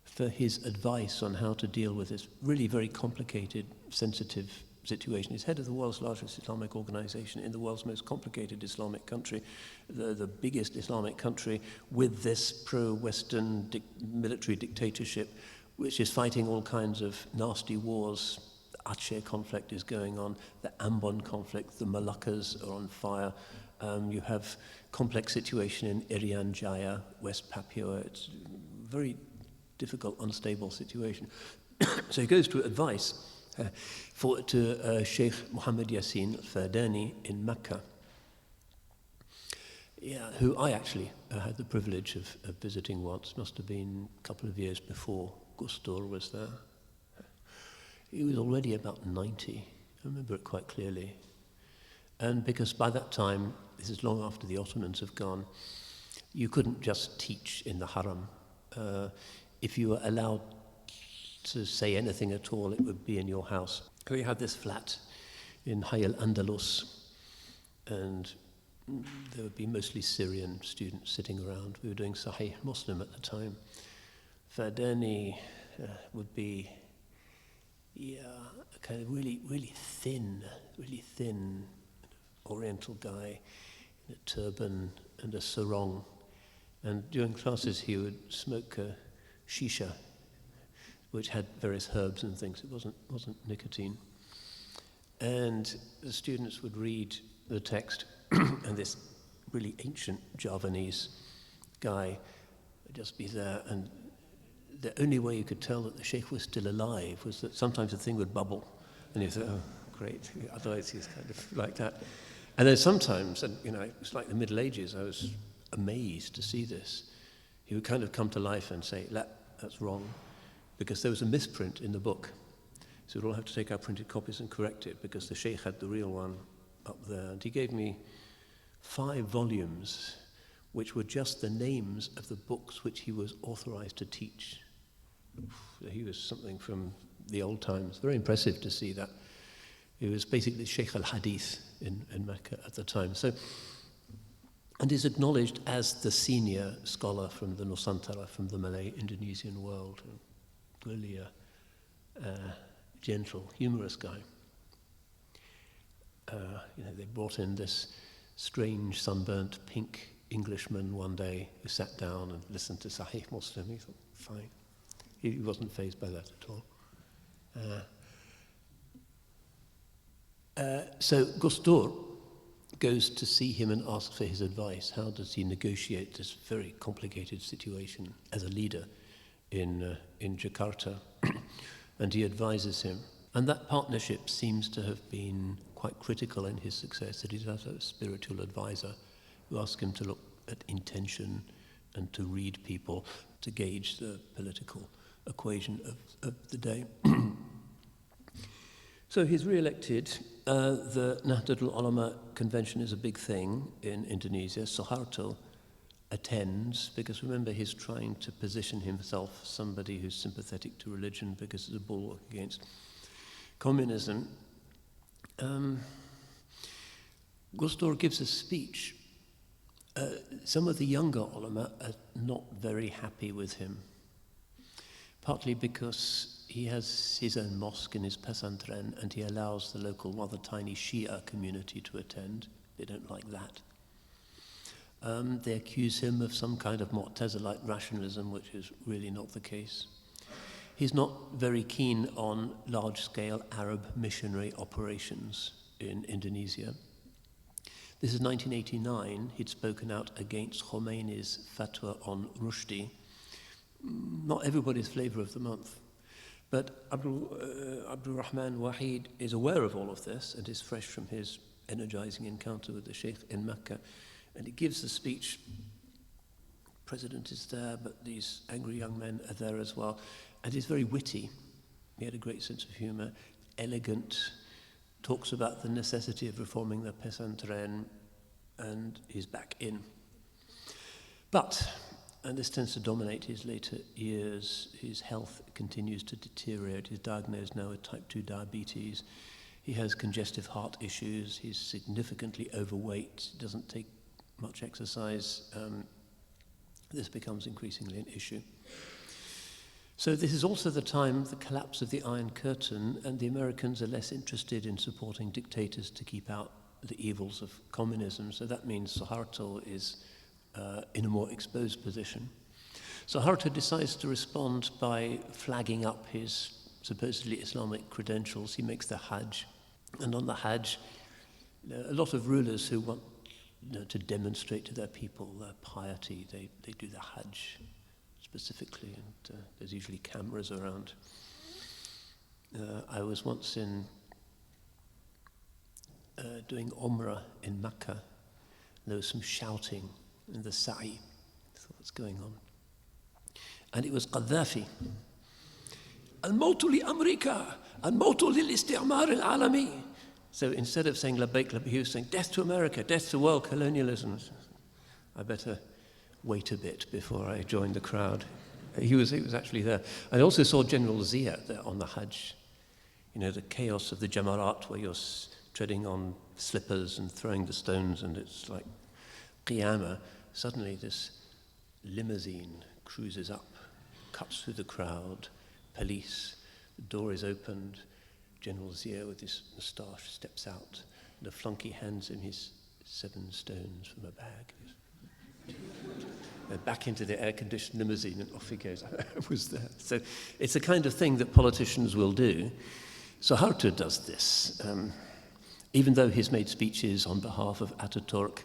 for his advice on how to deal with this really very complicated, sensitive situation. He's head of the world's largest Islamic organization in the world's most complicated Islamic country, the biggest Islamic country with this pro-Western military dictatorship, which is fighting all kinds of nasty wars. The Aceh conflict is going on, the Ambon conflict, the Moluccas are on fire. You have complex situation in Irian Jaya, West Papua. It's a very difficult, unstable situation. So he goes to advice to Sheikh Muhammad Yassin al-Fardani in Mecca, who I actually had the privilege of visiting once. Must have been a couple of years before Gus Dur was there. He was already about 90. I remember it quite clearly. And because by that time, this is long after the Ottomans have gone, you couldn't just teach in the haram. If you were allowed to say anything at all, it would be in your house. We had this flat in Hayy al-Andalus, and there would be mostly Syrian students sitting around. We were doing Sahih Muslim at the time. Fardani would be a kind of really thin Oriental guy in a turban and a sarong. And during classes he would smoke a shisha, which had various herbs and things. It wasn't nicotine. And the students would read the text, and this really ancient Javanese guy would just be there, and the only way you could tell that the sheikh was still alive was that sometimes the thing would bubble, and you thought, oh, great, otherwise he's kind of like that. And then sometimes, and it was like the Middle Ages, I was amazed to see this. He would kind of come to life and say, that's wrong, because there was a misprint in the book. So we'd all have to take our printed copies and correct it, because the sheikh had the real one up there. And he gave me 5 volumes, which were just the names of the books which he was authorized to teach. He was something from the old times. Very impressive to see that. He was basically Sheikh al-Hadith in Mecca at the time. So, and is acknowledged as the senior scholar from the Nusantara, from the Malay Indonesian world. Really a gentle, humorous guy. They brought in this strange, sunburnt, pink Englishman one day who sat down and listened to Sahih Muslim. He thought, fine. He wasn't fazed by that at all. So Gus Dur goes to see him and asks for his advice. How does he negotiate this very complicated situation as a leader in Jakarta? And he advises him. And that partnership seems to have been quite critical in his success, that he has a spiritual advisor who asks him to look at intention and to read people, to gauge the political equation of the day. So he's re-elected. The Nahdlatul Ulama convention is a big thing in Indonesia. Suharto attends, because remember, he's trying to position himself as somebody who's sympathetic to religion because it's a bulwark against communism. Gus Dur gives a speech. Some of the younger ulama are not very happy with him, partly because he has his own mosque in his pesantren and he allows the local rather tiny Shia community to attend. They don't like that. They accuse him of some kind of Mu'tazilite rationalism, which is really not the case. He's not very keen on large-scale Arab missionary operations in Indonesia. This is 1989. He'd spoken out against Khomeini's fatwa on Rushdie. Not everybody's flavor of the month. But Abdurrahman Wahid is aware of all of this and is fresh from his energizing encounter with the Sheikh in Mecca. And he gives the speech. The president is there, but these angry young men are there as well. And he's very witty. He had a great sense of humor, elegant, talks about the necessity of reforming the pesantren, and he's back in. But, and this tends to dominate his later years, his health continues to deteriorate. He's diagnosed now with type 2 diabetes. He has congestive heart issues. He's significantly overweight. He doesn't take much exercise, this becomes increasingly an issue. So this is also the time, the collapse of the Iron Curtain, and the Americans are less interested in supporting dictators to keep out the evils of communism. So that means Suharto is in a more exposed position. Suharto decides to respond by flagging up his supposedly Islamic credentials. He makes the Hajj, and on the Hajj, a lot of rulers who want to demonstrate to their people their piety, they do the Hajj specifically, and there's usually cameras around. I was once doing Umrah in Mecca. There was some shouting in the Sa'i. I thought, what's going on? And it was Gaddafi. Al-Mawtu li Amerika, Al-Mawtu lil Istimar al-Alami. So instead of saying Labbaik, he was saying, death to America, death to world colonialism. I better wait a bit before I join the crowd. He was actually there. I also saw General Zia there on the Hajj. You know, the chaos of the Jamarat, where you're treading on slippers and throwing the stones, and it's like Qiyamah. Suddenly this limousine cruises up, cuts through the crowd, police, the door is opened, General Zia with his moustache steps out, and a flunky hands him his 7 stones from a bag. Back into the air-conditioned limousine, and off he goes. I was there. So it's the kind of thing that politicians will do. Suharto does this, even though he's made speeches on behalf of Ataturk,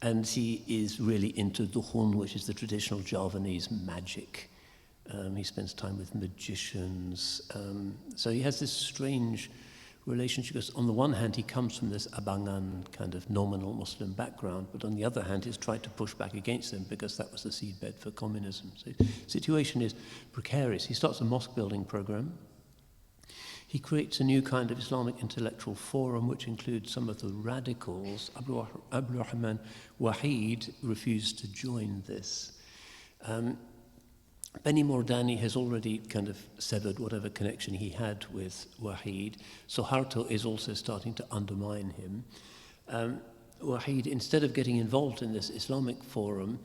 and he is really into dukhun, which is the traditional Javanese magic. He spends time with magicians. So he has this strange relationship, because on the one hand he comes from this Abangan kind of nominal Muslim background, but on the other hand he's tried to push back against them because that was the seedbed for communism. So the situation is precarious. He starts a mosque building program. He creates a new kind of Islamic intellectual forum which includes some of the radicals. Abdurrahman Wahid refused to join this. Beni Mordani has already kind of severed whatever connection he had with Wahid. Suharto is also starting to undermine him. Wahid, instead of getting involved in this Islamic forum,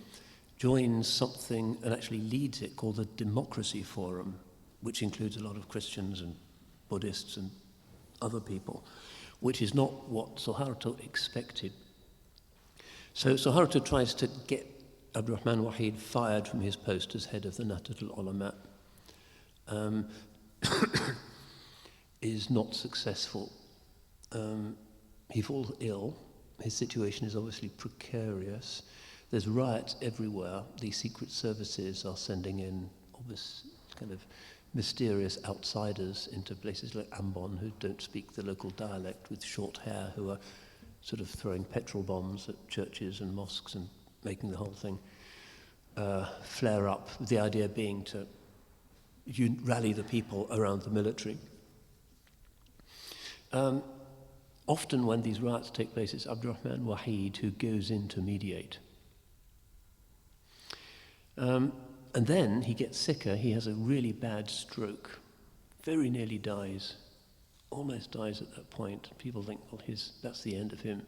joins something and actually leads it called the Democracy Forum, which includes a lot of Christians and Buddhists and other people, which is not what Suharto expected. So Suharto tries to get Abdurrahman Wahid fired from his post as head of the Nahdlatul Ulama, is not successful. He falls ill. His situation is obviously precarious. There's riots everywhere. The secret services are sending in obvious kind of mysterious outsiders into places like Ambon who don't speak the local dialect, with short hair, who are sort of throwing petrol bombs at churches and mosques and making the whole thing flare up, with the idea being to rally the people around the military. Often when these riots take place, it's Abdurrahman Wahid who goes in to mediate. And then he gets sicker. He has a really bad stroke, very nearly dies, almost dies at that point. People think, well, that's the end of him.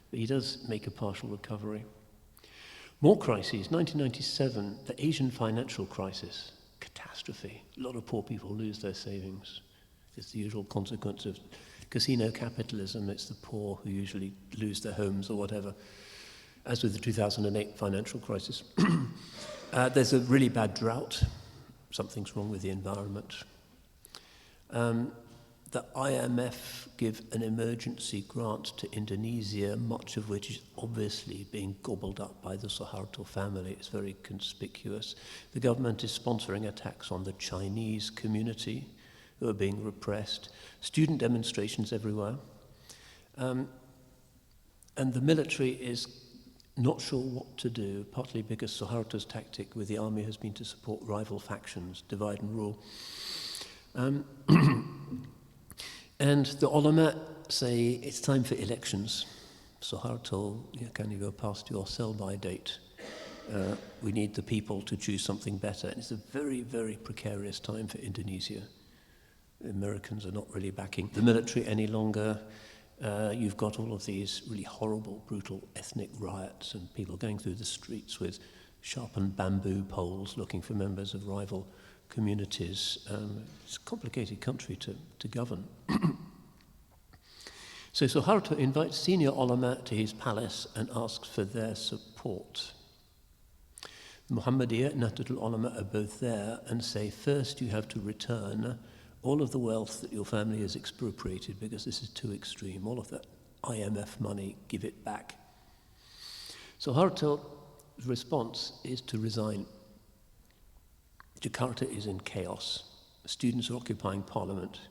But he does make a partial recovery. More crises. 1997, the Asian financial crisis, catastrophe. A lot of poor people lose their savings. It's the usual consequence of casino capitalism. It's the poor who usually lose their homes or whatever, as with the 2008 financial crisis. There's a really bad drought. Something's wrong with the environment. The IMF give an emergency grant to Indonesia, much of which is obviously being gobbled up by the Suharto family. It's very conspicuous. The government is sponsoring attacks on the Chinese community, who are being repressed. Student demonstrations everywhere. And the military is not sure what to do, partly because Suharto's tactic with the army has been to support rival factions, divide and rule. And the ulama say it's time for elections. Suharto, can you go past your sell-by date? We need the people to choose something better. And it's a very, very precarious time for Indonesia. The Americans are not really backing the military any longer. You've got all of these really horrible, brutal ethnic riots and people going through the streets with sharpened bamboo poles looking for members of rival communities. It's a complicated country to govern. So Suharto invites senior ulama to his palace and asks for their support. The Muhammadiyya and Nahdlatul Ulama are both there and say, first you have to return all of the wealth that your family has expropriated because this is too extreme. All of that IMF money, give it back. Suharto's response is to resign. Jakarta is in chaos. Students are occupying parliament.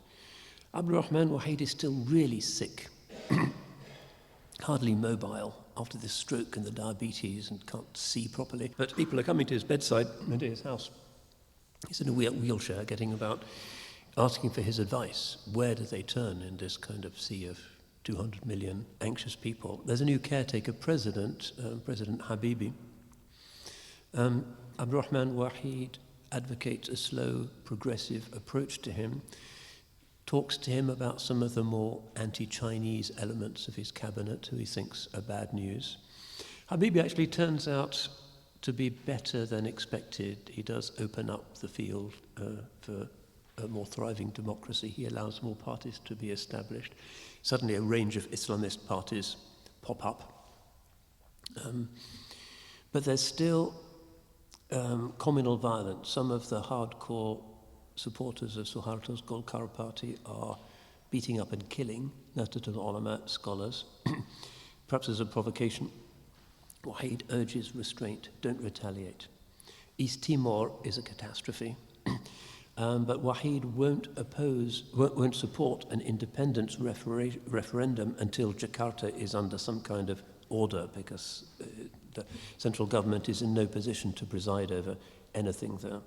Abdurrahman Wahid is still really sick, hardly mobile after this stroke and the diabetes and can't see properly. But people are coming to his bedside and to his house. He's in a wheelchair getting about, asking for his advice. Where do they turn in this kind of sea of 200 million anxious people? There's a new caretaker president, President Habibie. Abdurrahman Wahid advocates a slow, progressive approach to him, talks to him about some of the more anti-Chinese elements of his cabinet, who he thinks are bad news. Habibie actually turns out to be better than expected. He does open up the field for a more thriving democracy. He allows more parties to be established. Suddenly a range of Islamist parties pop up. But there's still communal violence. Some of the hardcore supporters of Suharto's Golkar party are beating up and killing Nahdlatul Ulama scholars. Perhaps as a provocation, Wahid urges restraint, don't retaliate. East Timor is a catastrophe, but Wahid won't support an independence referendum until Jakarta is under some kind of order, because the central government is in no position to preside over anything there.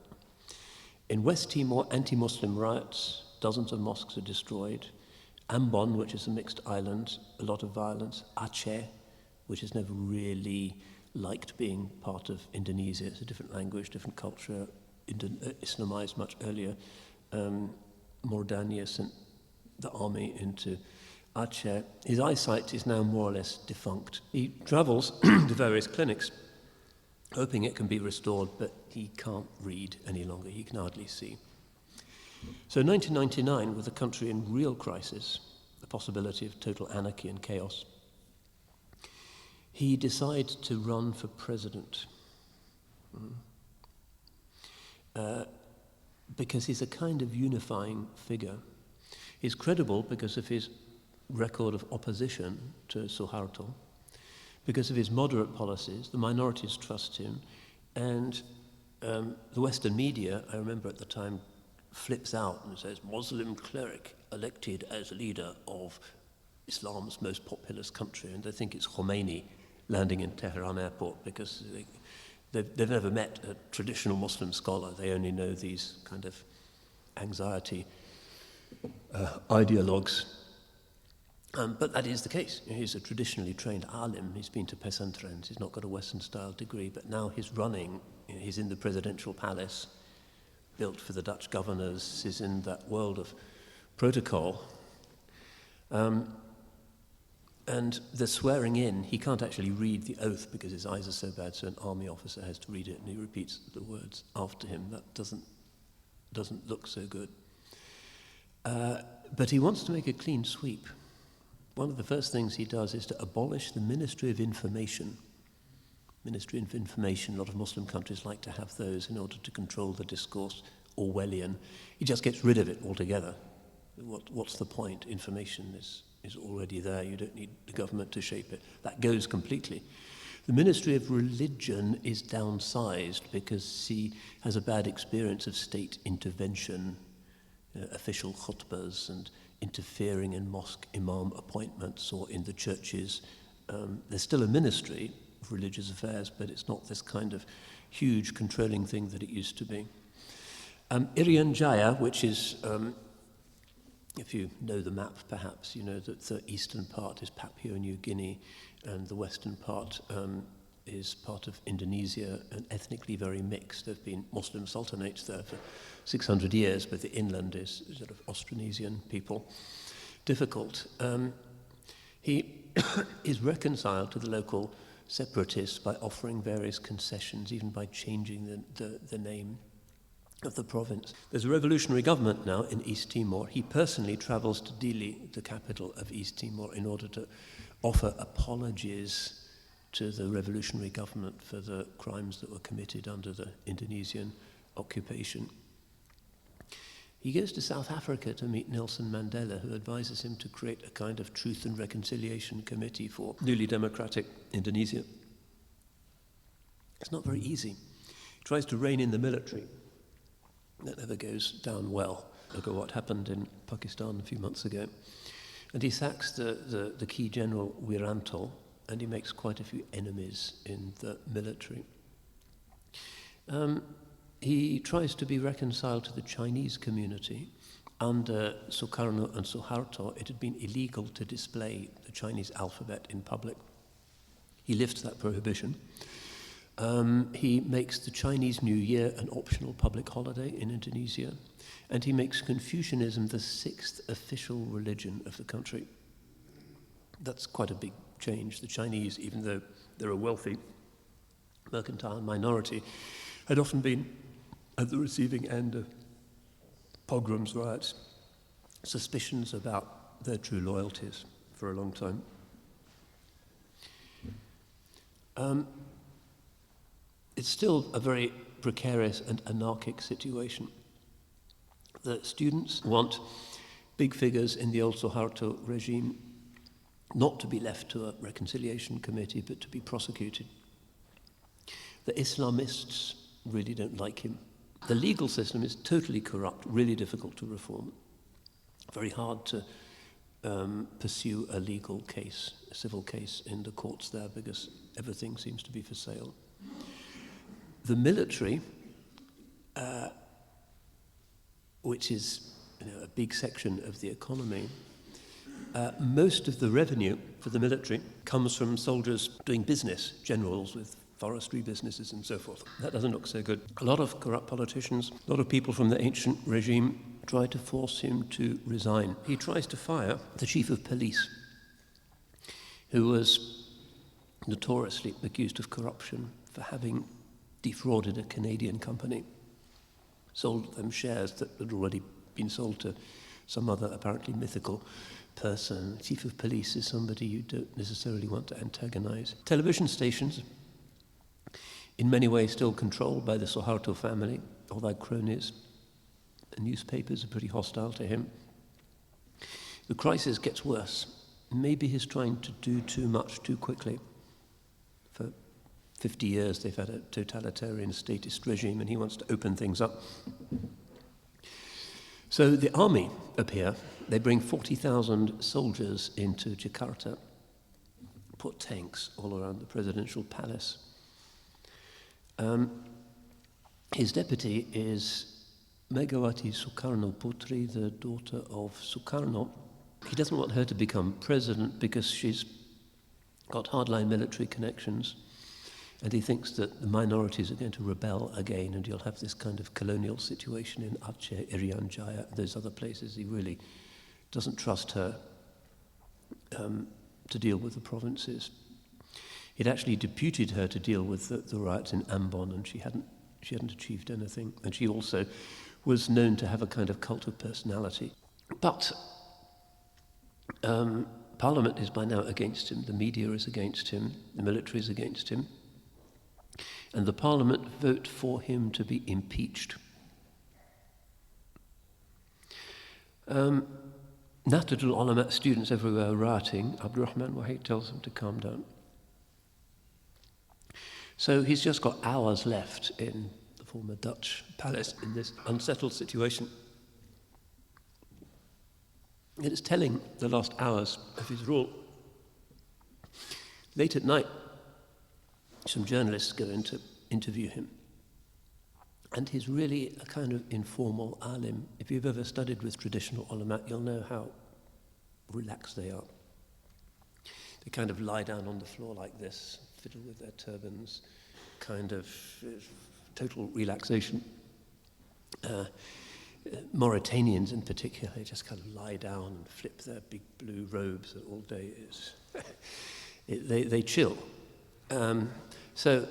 In West Timor, anti-Muslim riots, dozens of mosques are destroyed. Ambon, which is a mixed island, a lot of violence. Aceh, which has never really liked being part of Indonesia. It's a different language, different culture, Islamized much earlier. Mauritania sent the army into Aceh. His eyesight is now more or less defunct. He travels to various clinics, hoping it can be restored, but he can't read any longer. He can hardly see. So 1999, with the country in real crisis, the possibility of total anarchy and chaos, he decides to run for president. Because he's a kind of unifying figure. He's credible because of his record of opposition to Suharto, because of his moderate policies. The minorities trust him, and the Western media, I remember at the time, flips out and says, Muslim cleric elected as leader of Islam's most populous country, and they think it's Khomeini landing in Tehran airport, because they've never met a traditional Muslim scholar. They only know these kind of anxiety ideologues. But that is the case. He's a traditionally trained alim. He's been to pesantrens. He's not got a Western-style degree, but now he's running. He's in the presidential palace, built for the Dutch governors. He's in that world of protocol. And the swearing in, he can't actually read the oath because his eyes are so bad, so an army officer has to read it, and he repeats the words after him. That doesn't look so good. But he wants to make a clean sweep. One of the first things he does is to abolish the Ministry of Information. Ministry of Information, a lot of Muslim countries like to have those in order to control the discourse, Orwellian. He just gets rid of it altogether. What's the point? Information is already there. You don't need the government to shape it. That goes completely. The Ministry of Religion is downsized because he has a bad experience of state intervention, official khutbahs and interfering in mosque imam appointments or in the churches. There's still a Ministry of Religious Affairs, but it's not this kind of huge controlling thing that it used to be. Irian Jaya, which is, if you know the map perhaps, you know that the eastern part is Papua New Guinea and the western part is part of Indonesia, and ethnically very mixed. There have been Muslim sultanates there for 600 years, but the inland is sort of Austronesian people. Difficult. He is reconciled to the local separatists by offering various concessions, even by changing the name of the province. There's a revolutionary government now in East Timor. He personally travels to Dili, the capital of East Timor, in order to offer apologies to the revolutionary government for the crimes that were committed under the Indonesian occupation. He goes to South Africa to meet Nelson Mandela, who advises him to create a kind of truth and reconciliation committee for newly democratic Indonesia. It's not very easy. He tries to rein in the military. That never goes down well. Look at what happened in Pakistan a few months ago. And he sacks the key general Wiranto, and he makes quite a few enemies in the military. He tries to be reconciled to the Chinese community. Under Sukarno and Suharto, it had been illegal to display the Chinese alphabet in public. He lifts that prohibition. He makes the Chinese New Year an optional public holiday in Indonesia, and he makes Confucianism the 6th official religion of the country. That's quite a big change. The Chinese, even though they're a wealthy mercantile minority, had often been at the receiving end of pogroms, riots, suspicions about their true loyalties for a long time. It's still a very precarious and anarchic situation. The students want big figures in the old Suharto regime not to be left to a reconciliation committee, but to be prosecuted. The Islamists really don't like him. The legal system is totally corrupt, really difficult to reform. Very hard to pursue a legal case, a civil case in the courts there, because everything seems to be for sale. The military, which is a big section of the economy, most of the revenue for the military comes from soldiers doing business, generals with forestry businesses and so forth. That doesn't look so good. A lot of corrupt politicians, a lot of people from the ancient regime try to force him to resign. He tries to fire the chief of police, who was notoriously accused of corruption for having defrauded a Canadian company, sold them shares that had already been sold to some other apparently mythical person. Chief of police is somebody you don't necessarily want to antagonize. Television stations, in many ways still controlled by the Suharto family, all their cronies. The newspapers are pretty hostile to him. The crisis gets worse. Maybe he's trying to do too much too quickly. For 50 years they've had a totalitarian statist regime, and he wants to open things up. So the army appear. They bring 40,000 soldiers into Jakarta, put tanks all around the presidential palace. His deputy is Megawati Sukarno Putri, the daughter of Sukarno. He doesn't want her to become president because she's got hardline military connections, and he thinks that the minorities are going to rebel again, and you'll have this kind of colonial situation in Aceh, Irian Jaya, those other places. He really doesn't trust her to deal with the provinces. He'd actually deputed her to deal with the riots in Ambon, and she hadn't achieved anything. And she also was known to have a kind of cult of personality. But Parliament is by now against him, the media is against him, the military is against him, and the Parliament vote for him to be impeached. Nahdlatul Ulama students everywhere are rioting. Abdurrahman Wahid tells them to calm down. So he's just got hours left in the former Dutch palace in this unsettled situation. It is telling the last hours of his rule. Late at night, some journalists go in to interview him. And he's really a kind of informal alim. If you've ever studied with traditional ulama, you'll know how relaxed they are. They kind of lie down on the floor like this, fiddle with their turbans, kind of total relaxation. Mauritanians in particular, they just kind of lie down and flip their big blue robes all day. They chill. So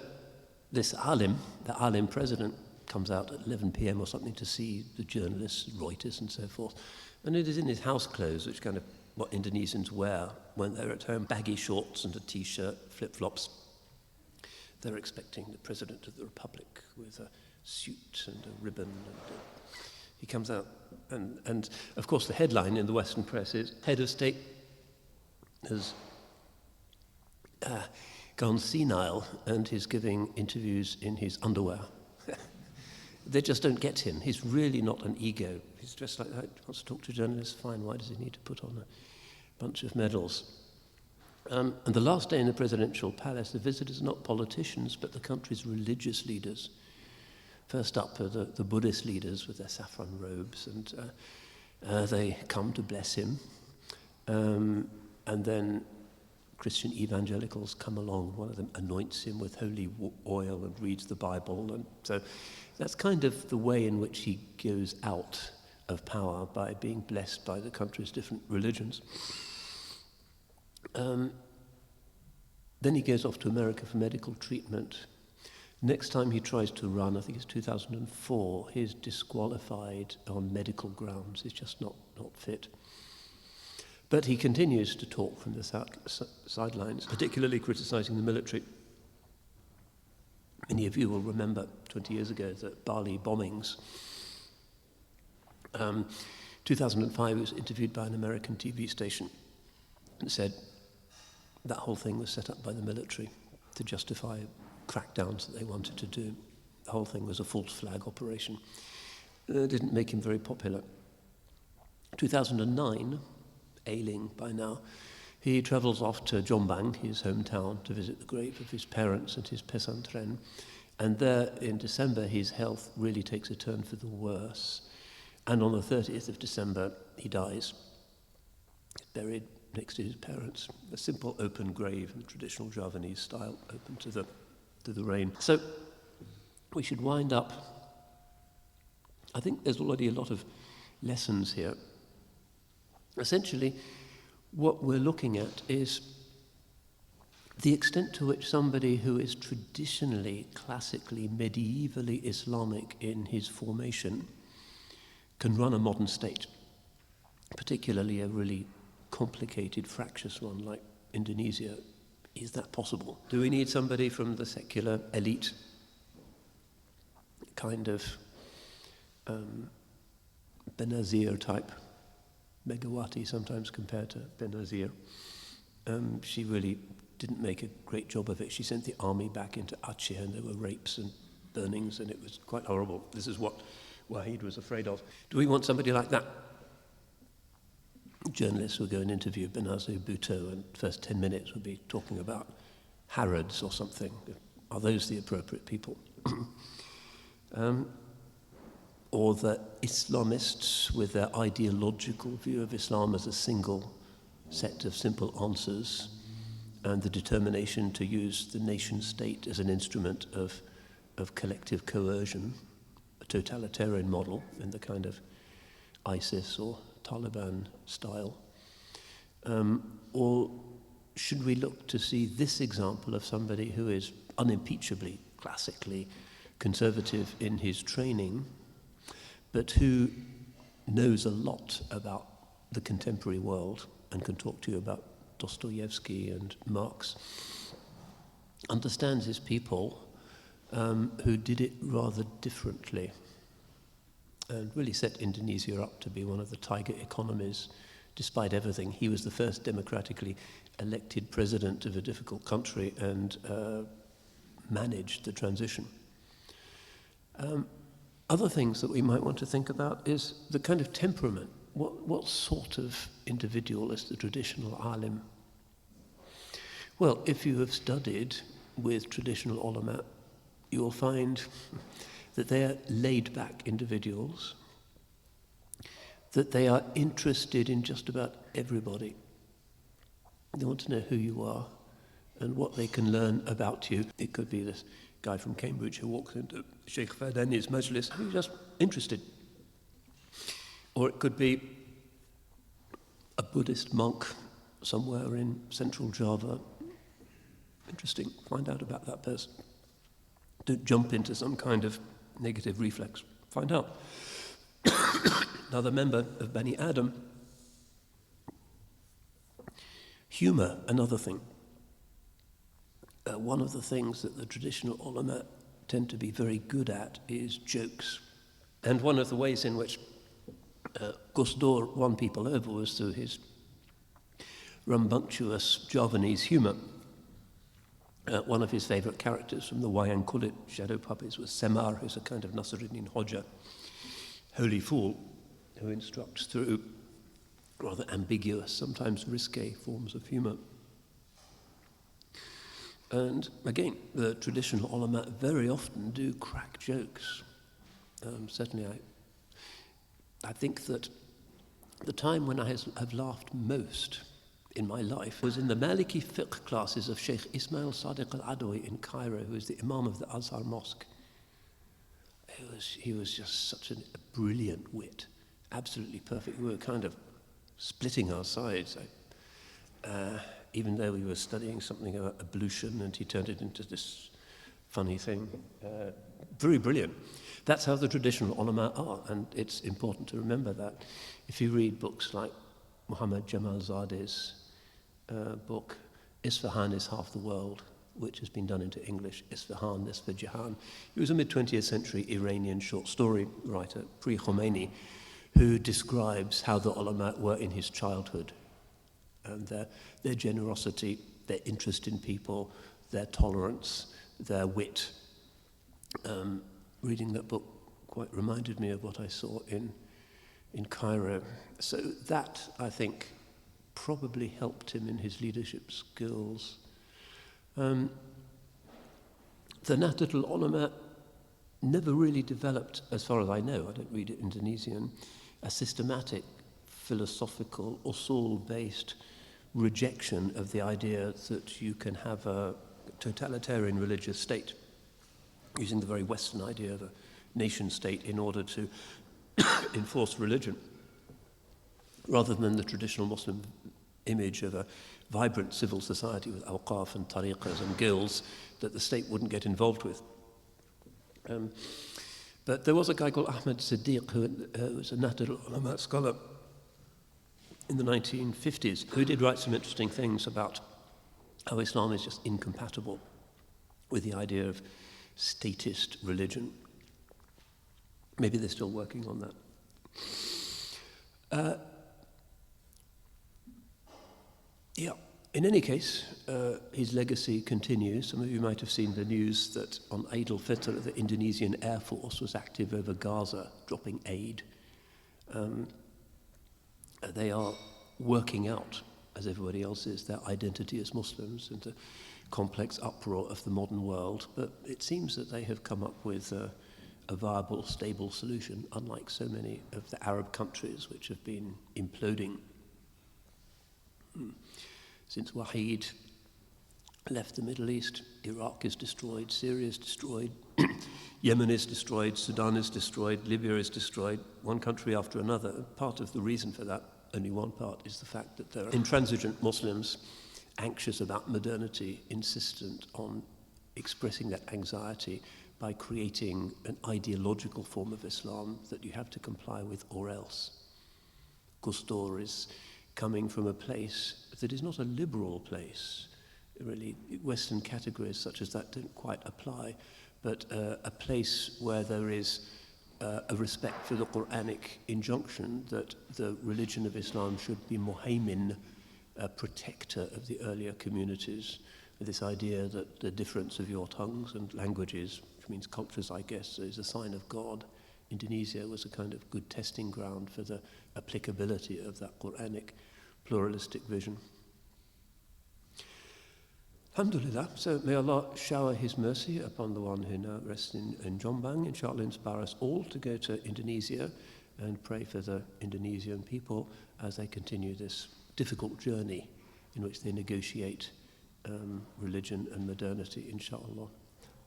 this alim, the alim president, comes out at 11 p.m. or something to see the journalists, Reuters and so forth. And it is in his house clothes, which kind of what Indonesians wear when they're at home, baggy shorts and a t-shirt, flip-flops. They're expecting the President of the Republic with a suit and a ribbon. And he comes out, and of course the headline in the Western press is, Head of State has gone senile and is giving interviews in his underwear. They just don't get him. He's really not an ego. He's dressed like that, he wants to talk to journalists, fine, why does he need to put on a bunch of medals? And the last day in the presidential palace, the visitors are not politicians, but the country's religious leaders. First up are the Buddhist leaders with their saffron robes, and they come to bless him. And then Christian evangelicals come along. One of them anoints him with holy oil and reads the Bible. And so that's kind of the way in which he goes out of power, by being blessed by the country's different religions. Then he goes off to America for medical treatment. Next time he tries to run, I think it's 2004, he's disqualified on medical grounds. He's just not fit. But he continues to talk from the sidelines, particularly criticizing the military. Many of you will remember 20 years ago the Bali bombings. 2005, he was interviewed by an American TV station and said that whole thing was set up by the military to justify crackdowns that they wanted to do. The whole thing was a false flag operation. It didn't make him very popular. 2009, ailing by now, he travels off to Jombang, his hometown, to visit the grave of his parents and his pesantren. And there, in December, his health really takes a turn for the worse. And on the 30th of December, he dies. He's buried next to his parents. A simple open grave in the traditional Javanese style, open to the rain. So we should wind up. I think there's already a lot of lessons here. Essentially, what we're looking at is the extent to which somebody who is traditionally, classically, medievally Islamic in his formation can run a modern state, particularly a really complicated, fractious one like Indonesia. Is that possible? Do we need somebody from the secular elite, kind of Benazir type, Megawati sometimes compared to Benazir? She really didn't make a great job of it. She sent the army back into Aceh and there were rapes and burnings and it was quite horrible. This is what Wahid was afraid of. Do we want somebody like that? Journalists will go and interview Benazir Bhutto and the first 10 minutes will be talking about Harrods or something. Are those the appropriate people? Or the Islamists with their ideological view of Islam as a single set of simple answers and the determination to use the nation state as an instrument of collective coercion, a totalitarian model in the kind of ISIS or Taliban style. Or should we look to see this example of somebody who is unimpeachably, classically conservative in his training, but who knows a lot about the contemporary world and can talk to you about Dostoevsky and Marx, understands his people who did it rather differently and really set Indonesia up to be one of the tiger economies despite everything. He was the first democratically elected president of a difficult country and managed the transition. Other things that we might want to think about is the kind of temperament. What sort of individual is the traditional alim? Well, if you have studied with traditional ulama, you will find that they are laid-back individuals, that they are interested in just about everybody. They want to know who you are and what they can learn about you. It could be this guy from Cambridge who walks into Shaykh Fadani's majlis, who's just interested. Or it could be a Buddhist monk somewhere in central Java. Interesting, find out about that person. Don't jump into some kind of negative reflex. Find out. Another member of Bani Adam. Humour, another thing. One of the things that the traditional ulama tend to be very good at is jokes. And one of the ways in which Gus Dur won people over was through his rambunctious Javanese humour. One of his favourite characters from the Wayang Kulit shadow puppets was Semar, who's a kind of Nasruddin Hoja, holy fool, who instructs through rather ambiguous, sometimes risque forms of humour. And again, the traditional ulama very often do crack jokes. Certainly I think that the time when I have laughed most in my life was in the Maliki fiqh classes of Sheikh Ismail Sadiq al-Adawi in Cairo, who is the Imam of the Azhar Mosque. He was just such a brilliant wit, absolutely perfect. We were kind of splitting our sides, even though we were studying something about ablution, and he turned it into this funny thing. Very brilliant. That's how the traditional ulama are, and it's important to remember that. If you read books like Muhammad Jamal Zadeh's book, Isfahan is Half the World, which has been done into English, Isfahan, Nisfa Jahan. He was a mid-20th century Iranian short story writer, pre-Khomeini, who describes how the ulama were in his childhood, and their generosity, their interest in people, their tolerance, their wit. Reading that book quite reminded me of what I saw in Cairo. So that, I think, probably helped him in his leadership skills. The Nahdlatul Ulama never really developed, as far as I know, I don't read it Indonesian, a systematic, philosophical, usul-based rejection of the idea that you can have a totalitarian religious state, using the very Western idea of a nation-state in order to enforce religion, rather than the traditional Muslim image of a vibrant civil society with awqaf and tariqas and guilds that the state wouldn't get involved with. But there was a guy called Ahmed Siddiq, who was a Nahdlatul Ulama scholar in the 1950s, who did write some interesting things about how Islam is just incompatible with the idea of statist religion. Maybe they're still working on that. In any case, his legacy continues. Some of you might have seen the news that on Eid al-Fitr, the Indonesian Air Force was active over Gaza, dropping aid. They are working out, as everybody else is, their identity as Muslims in the complex uproar of the modern world. But it seems that they have come up with a viable, stable solution, unlike so many of the Arab countries which have been imploding. Since Wahid left the Middle East, Iraq is destroyed, Syria is destroyed, Yemen is destroyed, Sudan is destroyed, Libya is destroyed, one country after another. Part of the reason for that, only one part, is the fact that there are intransigent Muslims anxious about modernity, insistent on expressing that anxiety by creating an ideological form of Islam that you have to comply with or else. Gus Dur is coming from a place that is not a liberal place. Really, Western categories such as that don't quite apply, but a place where there is a respect for the Quranic injunction that the religion of Islam should be muhaymin, a protector of the earlier communities. This idea that the difference of your tongues and languages, which means cultures, I guess, is a sign of God. Indonesia was a kind of good testing ground for the applicability of that Quranic pluralistic vision. Alhamdulillah, so may Allah shower His mercy upon the one who now rests in Jombang. Inshallah, inspire us all to go to Indonesia and pray for the Indonesian people as they continue this difficult journey in which they negotiate religion and modernity, inshallah.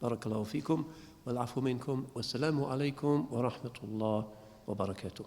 Barakallahu fikum, wal afu minkum, wassalamu alaikum wa rahmatullah wa barakatuh.